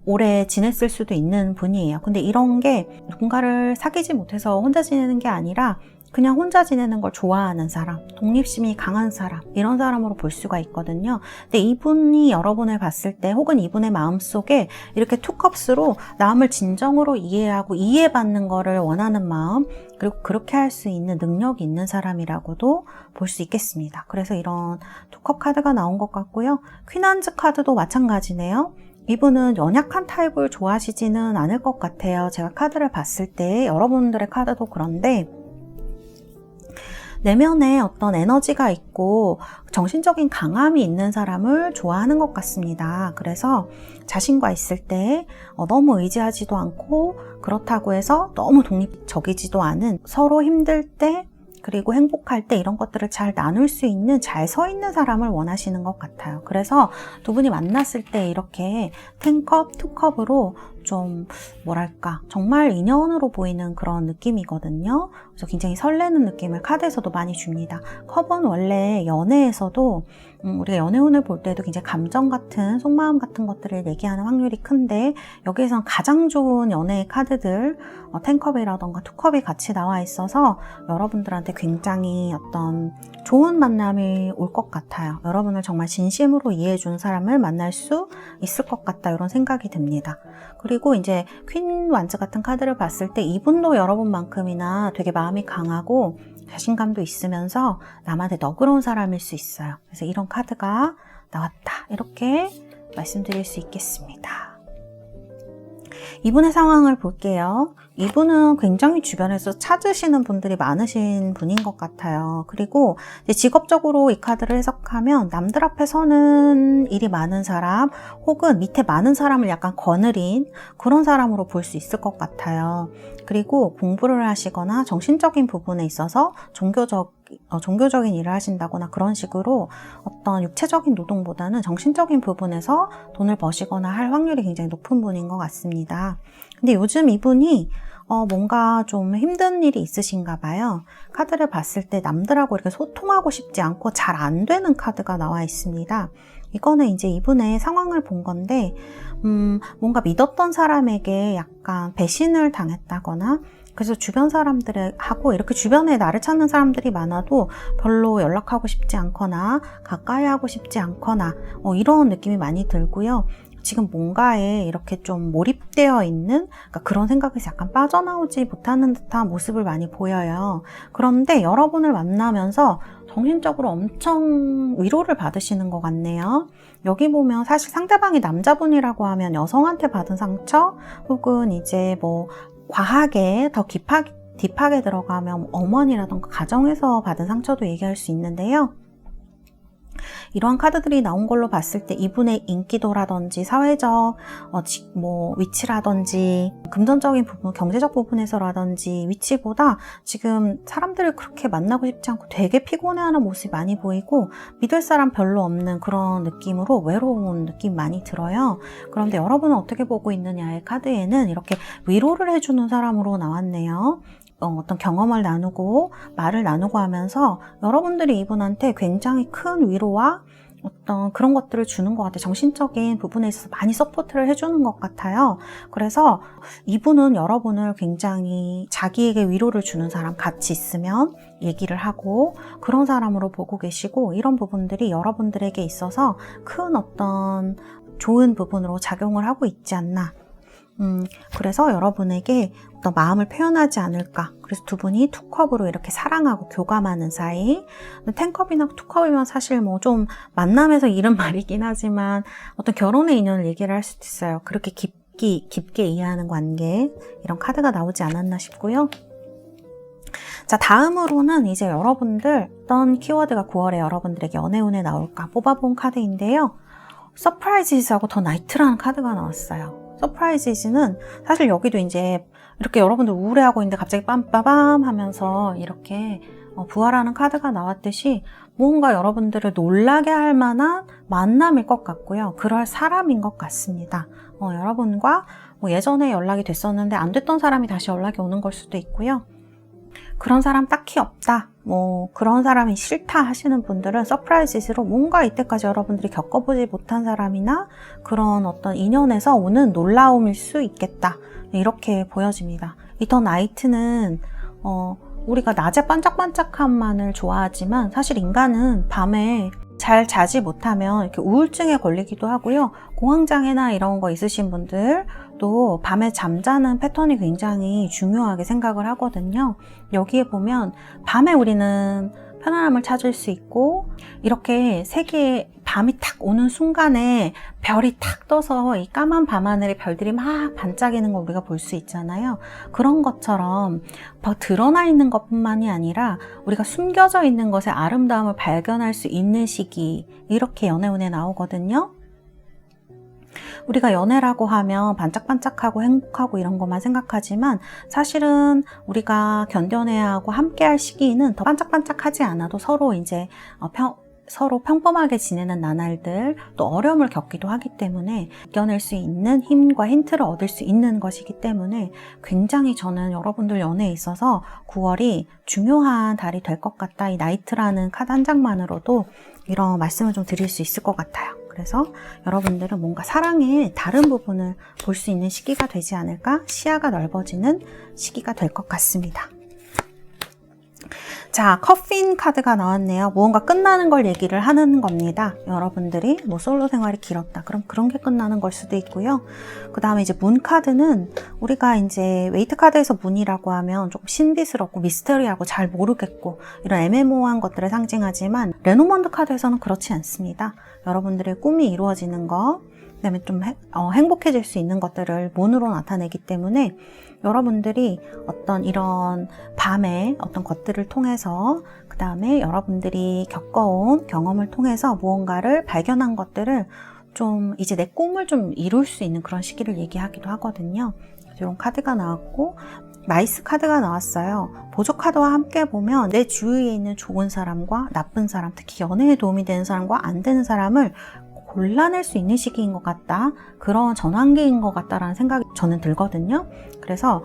오래 지냈을 수도 있는 분이에요. 근데 이런 게 누군가를 사귀지 못해서 혼자 지내는 게 아니라 그냥 혼자 지내는 걸 좋아하는 사람, 독립심이 강한 사람, 이런 사람으로 볼 수가 있거든요. 근데 이분이 여러분을 봤을 때, 혹은 이분의 마음속에 이렇게 투컵스로 남을 진정으로 이해하고 이해받는 거를 원하는 마음, 그리고 그렇게 할 수 있는 능력이 있는 사람이라고도 볼 수 있겠습니다. 그래서 이런 투컵 카드가 나온 것 같고요. 퀸완즈 카드도 마찬가지네요. 이분은 연약한 타입을 좋아하시지는 않을 것 같아요. 제가 카드를 봤을 때, 여러분들의 카드도 그런데 내면에 어떤 에너지가 있고 정신적인 강함이 있는 사람을 좋아하는 것 같습니다. 그래서 자신과 있을 때 너무 의지하지도 않고, 그렇다고 해서 너무 독립적이지도 않은, 서로 힘들 때 그리고 행복할 때 이런 것들을 잘 나눌 수 있는, 잘 서 있는 사람을 원하시는 것 같아요. 그래서 두 분이 만났을 때 이렇게 10컵, 2컵으로 좀 뭐랄까, 정말 인연으로 보이는 그런 느낌이거든요. 그래서 굉장히 설레는 느낌을 카드에서도 많이 줍니다. 컵은 원래 연애에서도 우리가 연애운을 볼 때도 굉장히 감정 같은, 속마음 같은 것들을 얘기하는 확률이 큰데, 여기에선 가장 좋은 연애의 카드들 10컵이라던가 2컵이 같이 나와 있어서 여러분들한테 굉장히 어떤 좋은 만남이 올 것 같아요. 여러분을 정말 진심으로 이해해주는 사람을 만날 수 있을 것 같다, 이런 생각이 듭니다. 그리고 이제 퀸 완즈 같은 카드를 봤을 때 이분도 여러분만큼이나 되게 마음이 강하고 자신감도 있으면서 남한테 너그러운 사람일 수 있어요. 그래서 이런 카드가 나왔다, 이렇게 말씀드릴 수 있겠습니다. 이분의 상황을 볼게요. 이분은 굉장히 주변에서 찾으시는 분들이 많으신 분인 것 같아요. 그리고 이제 직업적으로 이 카드를 해석하면 남들 앞에 서는 일이 많은 사람, 혹은 밑에 많은 사람을 약간 거느린 그런 사람으로 볼 수 있을 것 같아요. 그리고 공부를 하시거나 정신적인 부분에 있어서 종교적인 일을 하신다거나 그런 식으로 어떤 육체적인 노동보다는 정신적인 부분에서 돈을 버시거나 할 확률이 굉장히 높은 분인 것 같습니다. 근데 요즘 이분이 뭔가 좀 힘든 일이 있으신가 봐요. 카드를 봤을 때 남들하고 이렇게 소통하고 싶지 않고 잘 안 되는 카드가 나와 있습니다. 이거는 이제 이분의 상황을 본 건데, 뭔가 믿었던 사람에게 약간 배신을 당했다거나, 그래서 주변 사람들하고 이렇게 주변에 나를 찾는 사람들이 많아도 별로 연락하고 싶지 않거나 가까이 하고 싶지 않거나 이런 느낌이 많이 들고요. 지금 뭔가에 이렇게 좀 몰입되어 있는 그러니까 그런 생각에서 약간 빠져나오지 못하는 듯한 모습을 많이 보여요. 그런데 여러분을 만나면서 정신적으로 엄청 위로를 받으시는 것 같네요. 여기 보면 사실 상대방이 남자분이라고 하면 여성한테 받은 상처 혹은 이제 뭐 과하게 더 딥하게 들어가면 어머니라던가 가정에서 받은 상처도 얘기할 수 있는데요. 이러한 카드들이 나온 걸로 봤을 때 이분의 인기도라든지 사회적 위치라든지 금전적인 부분, 경제적 부분에서라든지 위치보다 지금 사람들을 그렇게 만나고 싶지 않고 되게 피곤해하는 모습이 많이 보이고 믿을 사람 별로 없는 그런 느낌으로 외로운 느낌 많이 들어요. 그런데 여러분은 어떻게 보고 있느냐의 카드에는 이렇게 위로를 해주는 사람으로 나왔네요. 어떤 경험을 나누고 말을 나누고 하면서 여러분들이 이분한테 굉장히 큰 위로와 어떤 그런 것들을 주는 것 같아요. 정신적인 부분에 있어서 많이 서포트를 해주는 것 같아요. 그래서 이분은 여러분을 굉장히 자기에게 위로를 주는 사람, 같이 있으면 얘기를 하고 그런 사람으로 보고 계시고 이런 부분들이 여러분들에게 있어서 큰 어떤 좋은 부분으로 작용을 하고 있지 않나. 그래서 여러분에게 어떤 마음을 표현하지 않을까. 그래서 두 분이 투컵으로 이렇게 사랑하고 교감하는 사이. 텐컵이나 투컵이면 사실 뭐 좀 만남에서 이른 말이긴 하지만 어떤 결혼의 인연을 얘기를 할 수도 있어요. 그렇게 깊게 이해하는 관계. 이런 카드가 나오지 않았나 싶고요. 자, 다음으로는 이제 여러분들 어떤 키워드가 9월에 여러분들에게 연애운에 나올까 뽑아본 카드인데요. 서프라이즈하고 더 나이트라는 카드가 나왔어요. 서프라이즈는 사실 여기도 이제 이렇게 여러분들 우울해하고 있는데 갑자기 빰빠밤 하면서 이렇게 부활하는 카드가 나왔듯이 뭔가 여러분들을 놀라게 할 만한 만남일 것 같고요. 그럴 사람인 것 같습니다. 여러분과 예전에 연락이 됐었는데 안 됐던 사람이 다시 연락이 오는 걸 수도 있고요. 그런 사람 딱히 없다. 그런 사람이 싫다 하시는 분들은 서프라이즈로 뭔가 이때까지 여러분들이 겪어보지 못한 사람이나 그런 어떤 인연에서 오는 놀라움일 수 있겠다. 이렇게 보여집니다. 이 더 나이트는 우리가 낮에 반짝반짝함만을 좋아하지만 사실 인간은 밤에 잘 자지 못하면 이렇게 우울증에 걸리기도 하고요. 공황장애나 이런 거 있으신 분들도 밤에 잠자는 패턴이 굉장히 중요하게 생각을 하거든요. 여기에 보면 밤에 우리는 편안함을 찾을 수 있고 이렇게 세계에 밤이 탁 오는 순간에 별이 탁 떠서 이 까만 밤하늘에 별들이 막 반짝이는 걸 우리가 볼 수 있잖아요. 그런 것처럼 드러나 있는 것뿐만이 아니라 우리가 숨겨져 있는 것의 아름다움을 발견할 수 있는 시기, 이렇게 연애운에 나오거든요. 우리가 연애라고 하면 반짝반짝하고 행복하고 이런 것만 생각하지만 사실은 우리가 견뎌내야 하고 함께할 시기는 더 반짝반짝하지 않아도 서로 이제 서로 평범하게 지내는 나날들, 또 어려움을 겪기도 하기 때문에 이겨낼 수 있는 힘과 힌트를 얻을 수 있는 것이기 때문에 굉장히 저는 여러분들 연애에 있어서 9월이 중요한 달이 될 것 같다. 이 나이트라는 카드 한 장만으로도 이런 말씀을 좀 드릴 수 있을 것 같아요. 그래서 여러분들은 뭔가 사랑의 다른 부분을 볼 수 있는 시기가 되지 않을까? 시야가 넓어지는 시기가 될 것 같습니다. 자, 커핀 카드가 나왔네요. 무언가 끝나는 걸 얘기를 하는 겁니다. 여러분들이 솔로 생활이 길었다. 그럼 그런 게 끝나는 걸 수도 있고요. 그 다음에 이제 문 카드는 우리가 이제 웨이트 카드에서 문이라고 하면 조금 신비스럽고 미스터리하고 잘 모르겠고 이런 애매모호한 것들을 상징하지만 레노먼드 카드에서는 그렇지 않습니다. 여러분들의 꿈이 이루어지는 것, 그 다음에 좀 행복해질 수 있는 것들을 문으로 나타내기 때문에 여러분들이 어떤 이런 밤의 어떤 것들을 통해서 그 다음에 여러분들이 겪어온 경험을 통해서 무언가를 발견한 것들을 좀 이제 내 꿈을 좀 이룰 수 있는 그런 시기를 얘기하기도 하거든요. 이런 카드가 나왔고 나이스 카드가 나왔어요. 보조 카드와 함께 보면 내 주위에 있는 좋은 사람과 나쁜 사람, 특히 연애에 도움이 되는 사람과 안 되는 사람을 골라낼 수 있는 시기인 것 같다. 그런 전환기인 것 같다라는 생각이 저는 들거든요. 그래서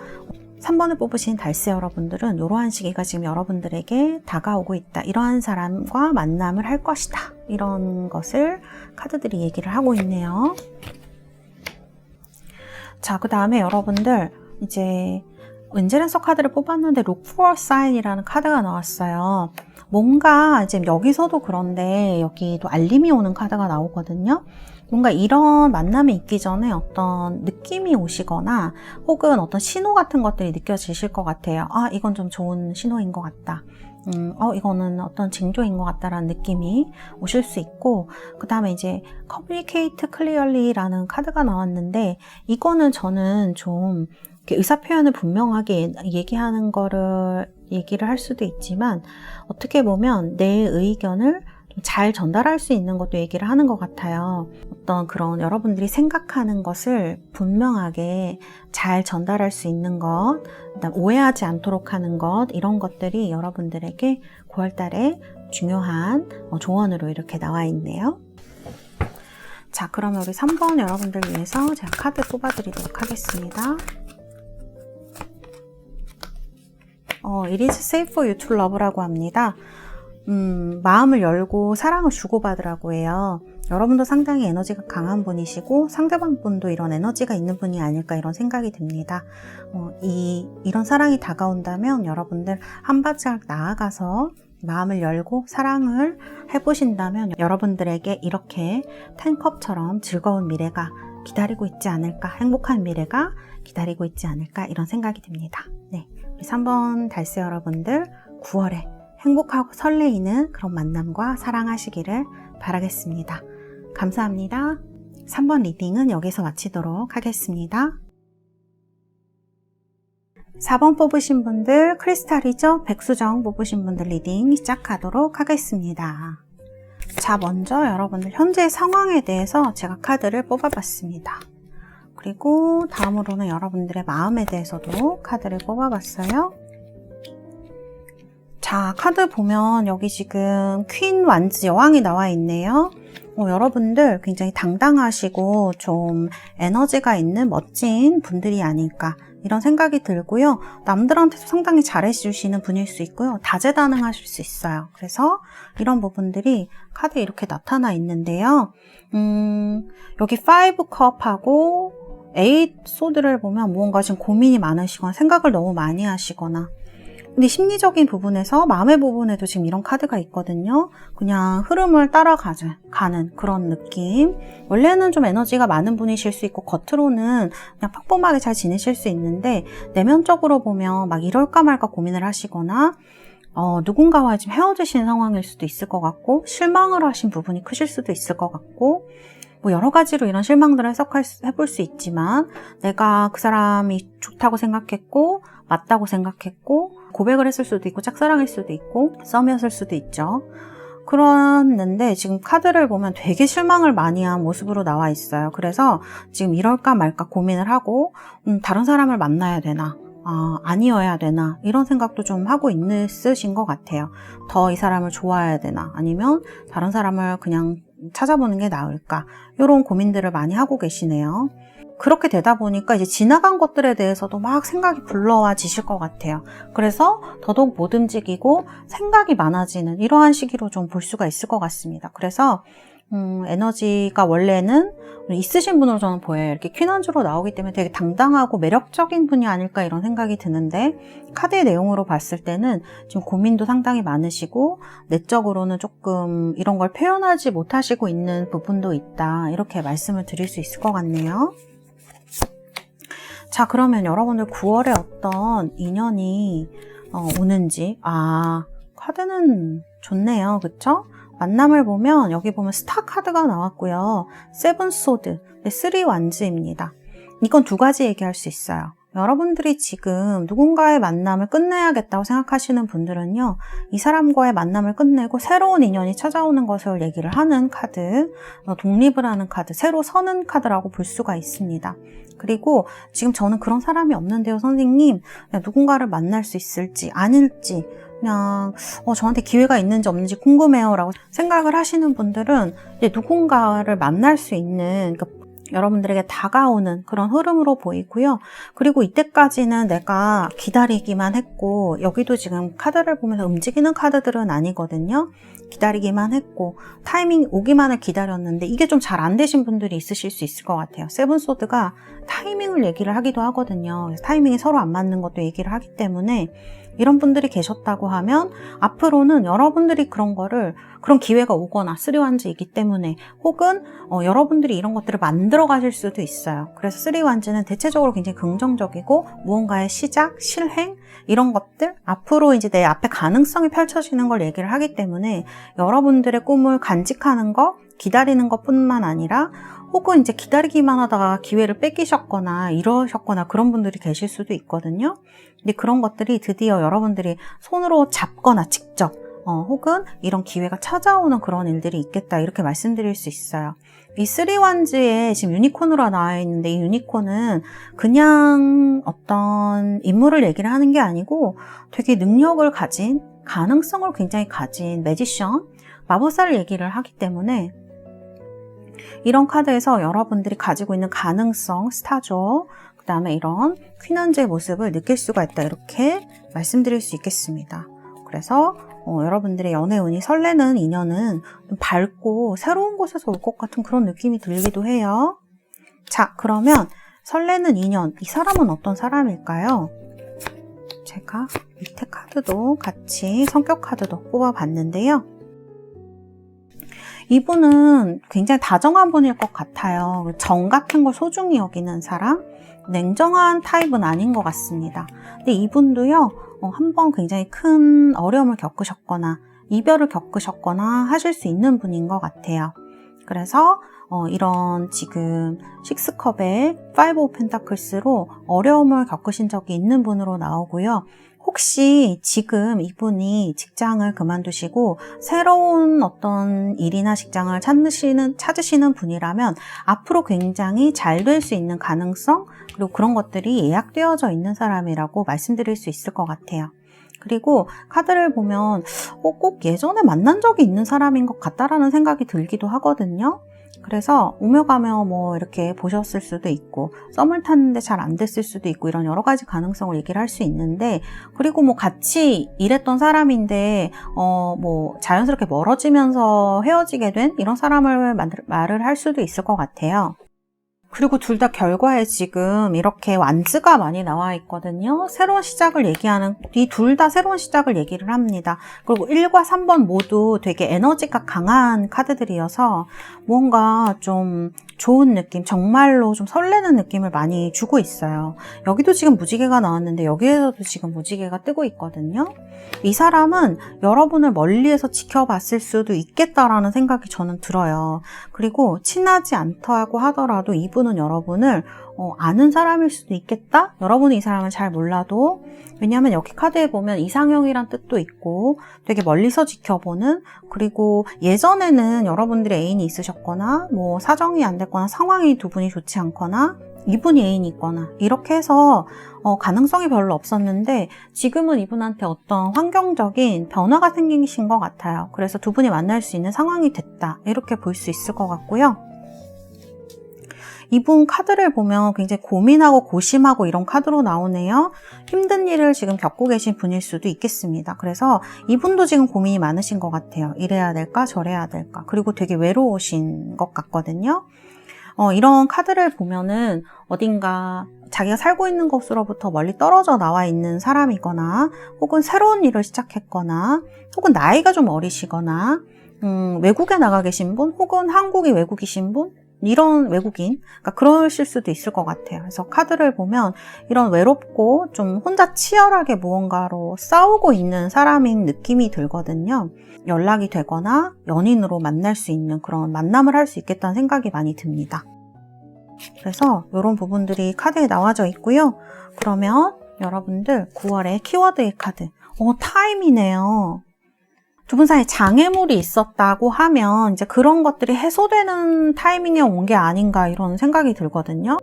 3번을 뽑으신 달새 여러분들은 이러한 시기가 지금 여러분들에게 다가오고 있다. 이러한 사람과 만남을 할 것이다. 이런 것을 카드들이 얘기를 하고 있네요. 자, 그 다음에 여러분들 이제 엔젤앤서 카드를 뽑았는데 Look for a sign이라는 카드가 나왔어요. 뭔가 이제 여기서도 그런데 여기도 알림이 오는 카드가 나오거든요. 뭔가 이런 만남이 있기 전에 어떤 느낌이 오시거나 혹은 어떤 신호 같은 것들이 느껴지실 것 같아요. 아, 이건 좀 좋은 신호인 것 같다. 이거는 어떤 징조인 것 같다라는 느낌이 오실 수 있고, 그 다음에 이제 Communicate Clearly라는 카드가 나왔는데, 이거는 저는 좀 의사 표현을 분명하게 얘기하는 거를 얘기를 할 수도 있지만, 어떻게 보면 내 의견을 잘 전달할 수 있는 것도 얘기를 하는 것 같아요. 어떤 그런 여러분들이 생각하는 것을 분명하게 잘 전달할 수 있는 것, 그다음 오해하지 않도록 하는 것, 이런 것들이 여러분들에게 9월 달에 중요한 조언으로 이렇게 나와 있네요. 자, 그러면 우리 3번 여러분들 위해서 제가 카드 뽑아드리도록 하겠습니다. It is safe for you to love라고 합니다. 마음을 열고 사랑을 주고받으라고 해요. 여러분도 상당히 에너지가 강한 분이시고 상대방 분도 이런 에너지가 있는 분이 아닐까 이런 생각이 듭니다. 이런 사랑이 다가온다면 여러분들 한 발짝 나아가서 마음을 열고 사랑을 해보신다면 여러분들에게 이렇게 10컵처럼 즐거운 미래가 기다리고 있지 않을까, 행복한 미래가 기다리고 있지 않을까 이런 생각이 듭니다. 네, 우리 3번 달세 여러분들 9월에 행복하고 설레이는 그런 만남과 사랑하시기를 바라겠습니다. 감사합니다. 3번 리딩은 여기서 마치도록 하겠습니다. 4번 뽑으신 분들 크리스탈이죠? 백수정 뽑으신 분들 리딩 시작하도록 하겠습니다. 자, 먼저 여러분들 현재 상황에 대해서 제가 카드를 뽑아봤습니다. 그리고 다음으로는 여러분들의 마음에 대해서도 카드를 뽑아봤어요. 자, 카드 보면 여기 지금 퀸 완즈 여왕이 나와 있네요. 여러분들 굉장히 당당하시고 좀 에너지가 있는 멋진 분들이 아닐까 이런 생각이 들고요. 남들한테도 상당히 잘해주시는 분일 수 있고요. 다재다능하실 수 있어요. 그래서 이런 부분들이 카드에 이렇게 나타나 있는데요. 여기 5컵하고 8 소드를 보면 무언가 지금 고민이 많으시거나 생각을 너무 많이 하시거나, 근데 심리적인 부분에서 마음의 부분에도 지금 이런 카드가 있거든요. 그냥 흐름을 따라가는 그런 느낌. 원래는 좀 에너지가 많은 분이실 수 있고 겉으로는 그냥 평범하게 잘 지내실 수 있는데 내면적으로 보면 막 이럴까 말까 고민을 하시거나 누군가와 지금 헤어지신 상황일 수도 있을 것 같고 실망을 하신 부분이 크실 수도 있을 것 같고, 뭐 여러 가지로 이런 실망들을 해볼 수 있지만 내가 그 사람이 좋다고 생각했고 맞다고 생각했고 고백을 했을 수도 있고 짝사랑일 수도 있고 썸이었을 수도 있죠. 그랬는데 지금 카드를 보면 되게 실망을 많이 한 모습으로 나와 있어요. 그래서 지금 이럴까 말까 고민을 하고 다른 사람을 만나야 되나 아니어야 되나 이런 생각도 좀 하고 있으신 것 같아요. 더 이 사람을 좋아해야 되나 아니면 다른 사람을 그냥 찾아보는 게 나을까 이런 고민들을 많이 하고 계시네요. 그렇게 되다 보니까 이제 지나간 것들에 대해서도 막 생각이 불러와지실 것 같아요. 그래서 더더욱 못 움직이고 생각이 많아지는 이러한 시기로 좀 볼 수가 있을 것 같습니다. 그래서 에너지가 원래는 있으신 분으로 저는 보여요. 이렇게 퀸원주로 나오기 때문에 되게 당당하고 매력적인 분이 아닐까 이런 생각이 드는데, 카드의 내용으로 봤을 때는 지금 고민도 상당히 많으시고 내적으로는 조금 이런 걸 표현하지 못하시고 있는 부분도 있다, 이렇게 말씀을 드릴 수 있을 것 같네요. 자, 그러면 여러분들 9월에 어떤 인연이 오는지, 카드는 좋네요. 그쵸? 만남을 보면 여기 보면 스타 카드가 나왔고요. 세븐 소드, 3 완즈입니다. 이건 두 가지 얘기할 수 있어요. 여러분들이 지금 누군가의 만남을 끝내야겠다고 생각하시는 분들은요, 이 사람과의 만남을 끝내고 새로운 인연이 찾아오는 것을 얘기를 하는 카드, 독립을 하는 카드, 새로 서는 카드라고 볼 수가 있습니다. 그리고 지금 저는 그런 사람이 없는데요, 선생님. 누군가를 만날 수 있을지 아닐지 그냥 저한테 기회가 있는지 없는지 궁금해요 라고 생각을 하시는 분들은 이제 누군가를 만날 수 있는, 그러니까 여러분들에게 다가오는 그런 흐름으로 보이고요. 그리고 이때까지는 내가 기다리기만 했고, 여기도 지금 카드를 보면서 움직이는 카드들은 아니거든요. 기다리기만 했고 타이밍 오기만을 기다렸는데 이게 좀 잘 안 되신 분들이 있으실 수 있을 것 같아요. 세븐소드가 타이밍을 얘기를 하기도 하거든요. 그래서 타이밍이 서로 안 맞는 것도 얘기를 하기 때문에 이런 분들이 계셨다고 하면 앞으로는 여러분들이 그런 기회가 오거나 쓰리완즈이기 때문에 혹은 여러분들이 이런 것들을 만들어 가실 수도 있어요. 그래서 쓰리완즈는 대체적으로 굉장히 긍정적이고 무언가의 시작, 실행 이런 것들 앞으로 이제 내 앞에 가능성이 펼쳐지는 걸 얘기를 하기 때문에 여러분들의 꿈을 간직하는 거, 기다리는 것뿐만 아니라 혹은 이제 기다리기만 하다가 기회를 뺏기셨거나 이러셨거나 그런 분들이 계실 수도 있거든요. 근데 그런 것들이 드디어 여러분들이 손으로 잡거나 직접 혹은 이런 기회가 찾아오는 그런 일들이 있겠다 이렇게 말씀드릴 수 있어요. 이 쓰리완즈에 지금 유니콘으로 나와 있는데 이 유니콘은 그냥 어떤 인물을 얘기를 하는 게 아니고 되게 능력을 가진 가능성을 굉장히 가진 매지션, 마법사를 얘기를 하기 때문에 이런 카드에서 여러분들이 가지고 있는 가능성, 스타죠. 그 다음에 이런 퀸원즈의 모습을 느낄 수가 있다. 이렇게 말씀드릴 수 있겠습니다. 그래서 여러분들의 연애운이 설레는 인연은 좀 밝고 새로운 곳에서 올 것 같은 그런 느낌이 들기도 해요. 자, 그러면 설레는 인연, 이 사람은 어떤 사람일까요? 제가 밑에 카드도 같이 성격 카드도 뽑아봤는데요. 이분은 굉장히 다정한 분일 것 같아요. 정 같은 걸 소중히 여기는 사람, 냉정한 타입은 아닌 것 같습니다. 근데 이분도요, 한번 굉장히 큰 어려움을 겪으셨거나 이별을 겪으셨거나 하실 수 있는 분인 것 같아요. 그래서 이런 지금 6컵의 5 오브 펜타클스로 어려움을 겪으신 적이 있는 분으로 나오고요. 혹시 지금 이분이 직장을 그만두시고 새로운 어떤 일이나 직장을 찾으시는 분이라면 앞으로 굉장히 잘 될 수 있는 가능성 그리고 그런 것들이 예약되어져 있는 사람이라고 말씀드릴 수 있을 것 같아요. 그리고 카드를 보면 꼭 예전에 만난 적이 있는 사람인 것 같다라는 생각이 들기도 하거든요. 그래서 오며 가며 뭐 이렇게 보셨을 수도 있고 썸을 탔는데 잘 안 됐을 수도 있고 이런 여러 가지 가능성을 얘기를 할 수 있는데 그리고 뭐 같이 일했던 사람인데 뭐 자연스럽게 멀어지면서 헤어지게 된 이런 사람을 말을 할 수도 있을 것 같아요. 그리고 둘 다 결과에 지금 이렇게 완즈가 많이 나와 있거든요. 새로운 시작을 얘기하는, 이 둘 다 새로운 시작을 얘기를 합니다. 그리고 1과 3번 모두 되게 에너지가 강한 카드들이어서 뭔가 좀 좋은 느낌, 정말로 좀 설레는 느낌을 많이 주고 있어요. 여기도 지금 무지개가 나왔는데 여기에서도 지금 무지개가 뜨고 있거든요. 이 사람은 여러분을 멀리에서 지켜봤을 수도 있겠다라는 생각이 저는 들어요. 그리고 친하지 않다고 하더라도 이분은 여러분을 아는 사람일 수도 있겠다? 여러분이 이 사람을 잘 몰라도 왜냐하면 여기 카드에 보면 이상형이란 뜻도 있고 되게 멀리서 지켜보는 그리고 예전에는 여러분들의 애인이 있으셨거나 뭐 사정이 안 됐거나 상황이 두 분이 좋지 않거나 이분이 애인이 있거나 이렇게 해서 가능성이 별로 없었는데 지금은 이분한테 어떤 환경적인 변화가 생기신 것 같아요. 그래서 두 분이 만날 수 있는 상황이 됐다 이렇게 볼 수 있을 것 같고요. 이분 카드를 보면 굉장히 고민하고 고심하고 이런 카드로 나오네요. 힘든 일을 지금 겪고 계신 분일 수도 있겠습니다. 그래서 이분도 지금 고민이 많으신 것 같아요. 이래야 될까 저래야 될까 그리고 되게 외로우신 것 같거든요. 이런 카드를 보면은 어딘가 자기가 살고 있는 곳으로부터 멀리 떨어져 나와 있는 사람이거나 혹은 새로운 일을 시작했거나 혹은 나이가 좀 어리시거나 외국에 나가 계신 분 혹은 한국이 외국이신 분 이런 외국인, 그러니까 그러실 수도 있을 것 같아요. 그래서 카드를 보면 이런 외롭고 좀 혼자 치열하게 무언가로 싸우고 있는 사람인 느낌이 들거든요. 연락이 되거나 연인으로 만날 수 있는 그런 만남을 할 수 있겠다는 생각이 많이 듭니다. 그래서 이런 부분들이 카드에 나와져 있고요. 그러면 여러분들 9월의 키워드의 카드, 타임이네요. 두 분 사이에 장애물이 있었다고 하면 이제 그런 것들이 해소되는 타이밍에 온 게 아닌가 이런 생각이 들거든요.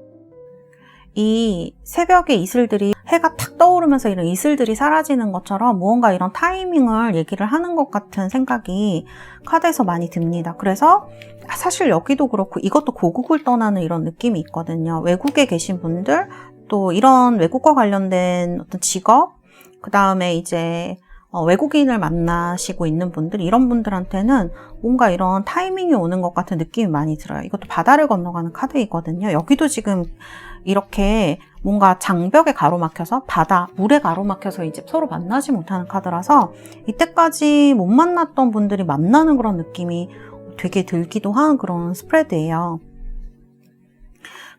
이 새벽의 이슬들이 해가 탁 떠오르면서 이런 이슬들이 사라지는 것처럼 무언가 이런 타이밍을 얘기를 하는 것 같은 생각이 카드에서 많이 듭니다. 그래서 사실 여기도 그렇고 이것도 고국을 떠나는 이런 느낌이 있거든요. 외국에 계신 분들, 또 이런 외국과 관련된 어떤 직업, 그 다음에 이제 외국인을 만나시고 있는 분들, 이런 분들한테는 뭔가 이런 타이밍이 오는 것 같은 느낌이 많이 들어요. 이것도 바다를 건너가는 카드이거든요. 여기도 지금 이렇게 뭔가 장벽에 가로막혀서 바다, 물에 가로막혀서 이제 서로 만나지 못하는 카드라서 이때까지 못 만났던 분들이 만나는 그런 느낌이 되게 들기도 한 그런 스프레드예요.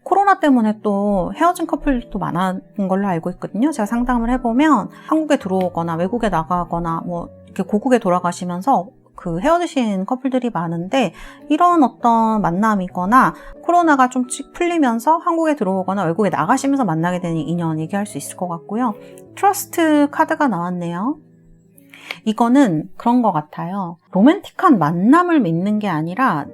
코로나 때문에 또 헤어진 커플도 많은 걸로 알고 있거든요. 제가 상담을 해보면 한국에 들어오거나 외국에 나가거나 뭐 이렇게 고국에 돌아가시면서 그 헤어지신 커플들이 많은데, 이런 어떤 만남이거나 코로나가 좀 풀리면서 한국에 들어오거나 외국에 나가시면서 만나게 되는 인연 얘기할 수 있을 것 같고요. 트러스트 카드가 나왔네요. 이거는 그런 것 같아요. 로맨틱한 만남을 믿는 게 아니라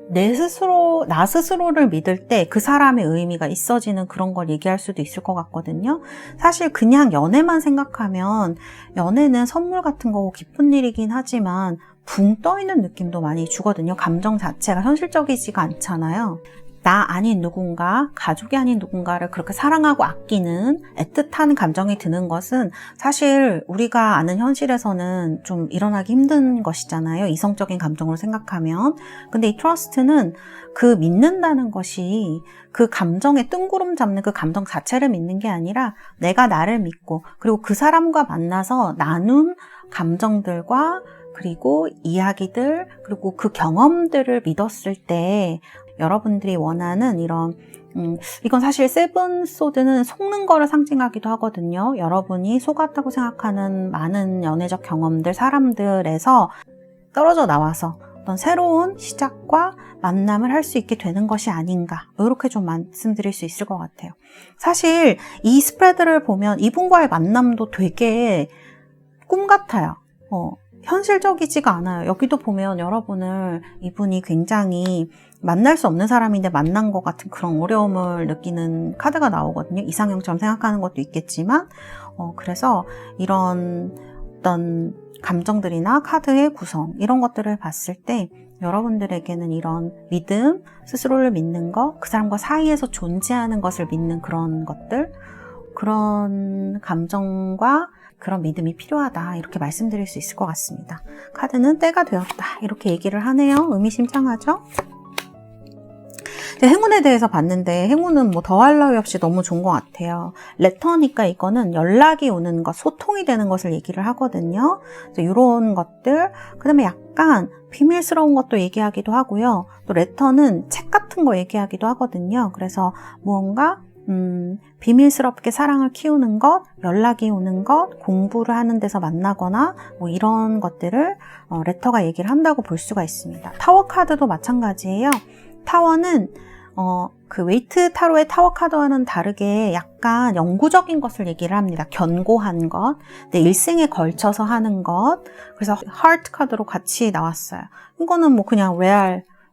나 스스로를 믿을 때 그 사람의 의미가 있어지는 그런 걸 얘기할 수도 있을 것 같거든요. 사실 그냥 연애만 생각하면 연애는 선물 같은 거고 기쁜 일이긴 하지만 붕 떠있는 느낌도 많이 주거든요. 감정 자체가 현실적이지가 않잖아요. 나 아닌 누군가, 가족이 아닌 누군가를 그렇게 사랑하고 아끼는 애틋한 감정이 드는 것은 사실 우리가 아는 현실에서는 좀 일어나기 힘든 것이잖아요. 이성적인 감정으로 생각하면. 근데 이 트러스트는 그 믿는다는 것이 그 감정에 뜬구름 잡는 그 감정 자체를 믿는 게 아니라 내가 나를 믿고, 그리고 그 사람과 만나서 나눈 감정들과 그리고 이야기들, 그리고 그 경험들을 믿었을 때 여러분들이 원하는 이런 이건 사실 세븐 소드는 속는 거를 상징하기도 하거든요. 여러분이 속았다고 생각하는 많은 연애적 경험들, 사람들에서 떨어져 나와서 어떤 새로운 시작과 만남을 할 수 있게 되는 것이 아닌가, 이렇게 좀 말씀드릴 수 있을 것 같아요. 사실 이 스프레드를 보면 이분과의 만남도 되게 꿈 같아요. 현실적이지가 않아요. 여기도 보면 여러분을 이분이 굉장히 만날 수 없는 사람인데 만난 것 같은 그런 어려움을 느끼는 카드가 나오거든요. 이상형처럼 생각하는 것도 있겠지만 그래서 이런 어떤 감정들이나 카드의 구성, 이런 것들을 봤을 때 여러분들에게는 이런 믿음, 스스로를 믿는 것, 그 사람과 사이에서 존재하는 것을 믿는 그런 것들, 그런 감정과 그런 믿음이 필요하다, 이렇게 말씀드릴 수 있을 것 같습니다. 카드는 때가 되었다, 이렇게 얘기를 하네요. 의미심장하죠? 행운에 대해서 봤는데 행운은 뭐 더할 나위 없이 너무 좋은 것 같아요. 레터니까 이거는 연락이 오는 것, 소통이 되는 것을 얘기를 하거든요. 그래서 이런 것들, 그 다음에 약간 비밀스러운 것도 얘기하기도 하고요. 또 레터는 책 같은 거 얘기하기도 하거든요. 그래서 무언가 비밀스럽게 사랑을 키우는 것, 연락이 오는 것, 공부를 하는 데서 만나거나 뭐 이런 것들을 레터가 얘기를 한다고 볼 수가 있습니다. 타워 카드도 마찬가지예요. 타워는 그 웨이트 타로의 타워 카드와는 다르게 약간 영구적인 것을 얘기를 합니다. 견고한 것, 내 일생에 걸쳐서 하는 것. 그래서 하트 카드로 같이 나왔어요. 이거는 뭐 그냥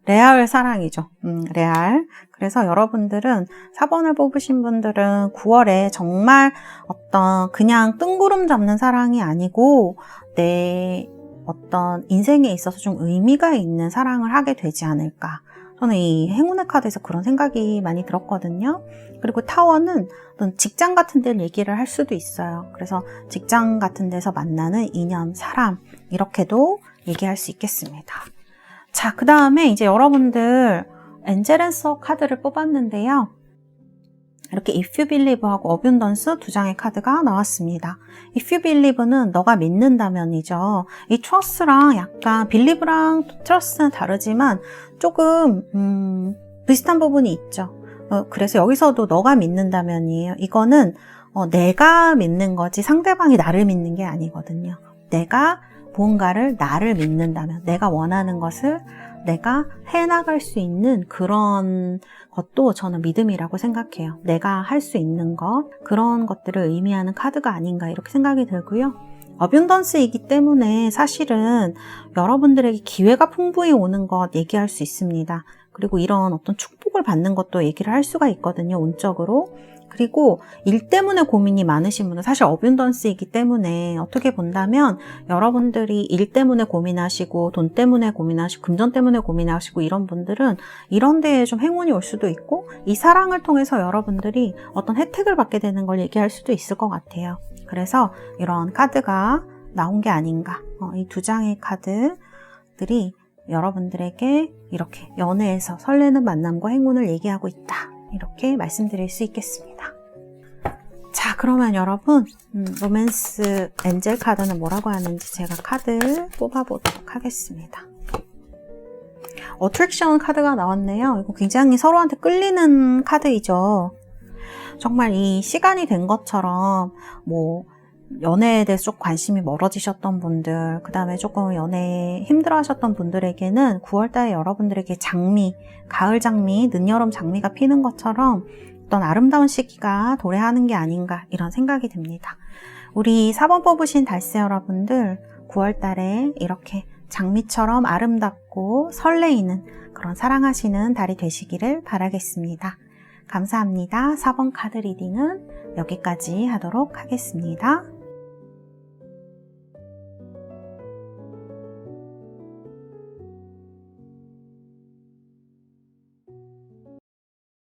레알 사랑이죠. 레알. 그래서 여러분들은 4번을 뽑으신 분들은 9월에 정말 어떤 그냥 뜬구름 잡는 사랑이 아니고 내 어떤 인생에 있어서 좀 의미가 있는 사랑을 하게 되지 않을까. 저는 이 행운의 카드에서 그런 생각이 많이 들었거든요. 그리고 타워는 어떤 직장 같은 데를 얘기를 할 수도 있어요. 그래서 직장 같은 데서 만나는 인연, 사람, 이렇게도 얘기할 수 있겠습니다. 자, 그 다음에 이제 여러분들 엔젤앤서 카드를 뽑았는데요. 이렇게 If You Believe하고 어뷸던스 두 장의 카드가 나왔습니다. If You Believe는 너가 믿는다면이죠. 이 Trust랑 약간 Believe랑 Trust는 다르지만 조금 비슷한 부분이 있죠. 그래서 여기서도 너가 믿는다면이에요. 이거는 내가 믿는 거지 상대방이 나를 믿는 게 아니거든요. 내가 무언가를 나를 믿는다면, 내가 원하는 것을 내가 해나갈 수 있는 그런 것도 저는 믿음이라고 생각해요. 내가 할 수 있는 것, 그런 것들을 의미하는 카드가 아닌가, 이렇게 생각이 들고요. 어뷸던스이기 때문에 사실은 여러분들에게 기회가 풍부히 오는 것 얘기할 수 있습니다. 그리고 이런 어떤 축복을 받는 것도 얘기를 할 수가 있거든요, 운적으로. 그리고 일 때문에 고민이 많으신 분은 사실 어뷸던스이기 때문에 어떻게 본다면 여러분들이 일 때문에 고민하시고 돈 때문에 고민하시고 금전 때문에 고민하시고 이런 분들은 이런 데에 좀 행운이 올 수도 있고 이 사랑을 통해서 여러분들이 어떤 혜택을 받게 되는 걸 얘기할 수도 있을 것 같아요. 그래서 이런 카드가 나온 게 아닌가. 이 두 장의 카드들이 여러분들에게 이렇게 연애에서 설레는 만남과 행운을 얘기하고 있다. 이렇게 말씀드릴 수 있겠습니다. 자, 그러면 여러분 로맨스 엔젤 카드는 뭐라고 하는지 제가 카드 뽑아보도록 하겠습니다. 어트랙션 카드가 나왔네요. 이거 굉장히 서로한테 끌리는 카드이죠. 정말 이 시간이 된 것처럼 연애에 대해서 좀 관심이 멀어지셨던 분들, 그 다음에 조금 연애에 힘들어 하셨던 분들에게는 9월달에 여러분들에게 장미, 가을 장미, 늦여름 장미가 피는 것처럼 어떤 아름다운 시기가 도래하는 게 아닌가 이런 생각이 듭니다. 우리 4번 뽑으신 달새 여러분들 9월달에 이렇게 장미처럼 아름답고 설레이는 그런 사랑하시는 달이 되시기를 바라겠습니다. 감사합니다. 4번 카드 리딩은 여기까지 하도록 하겠습니다.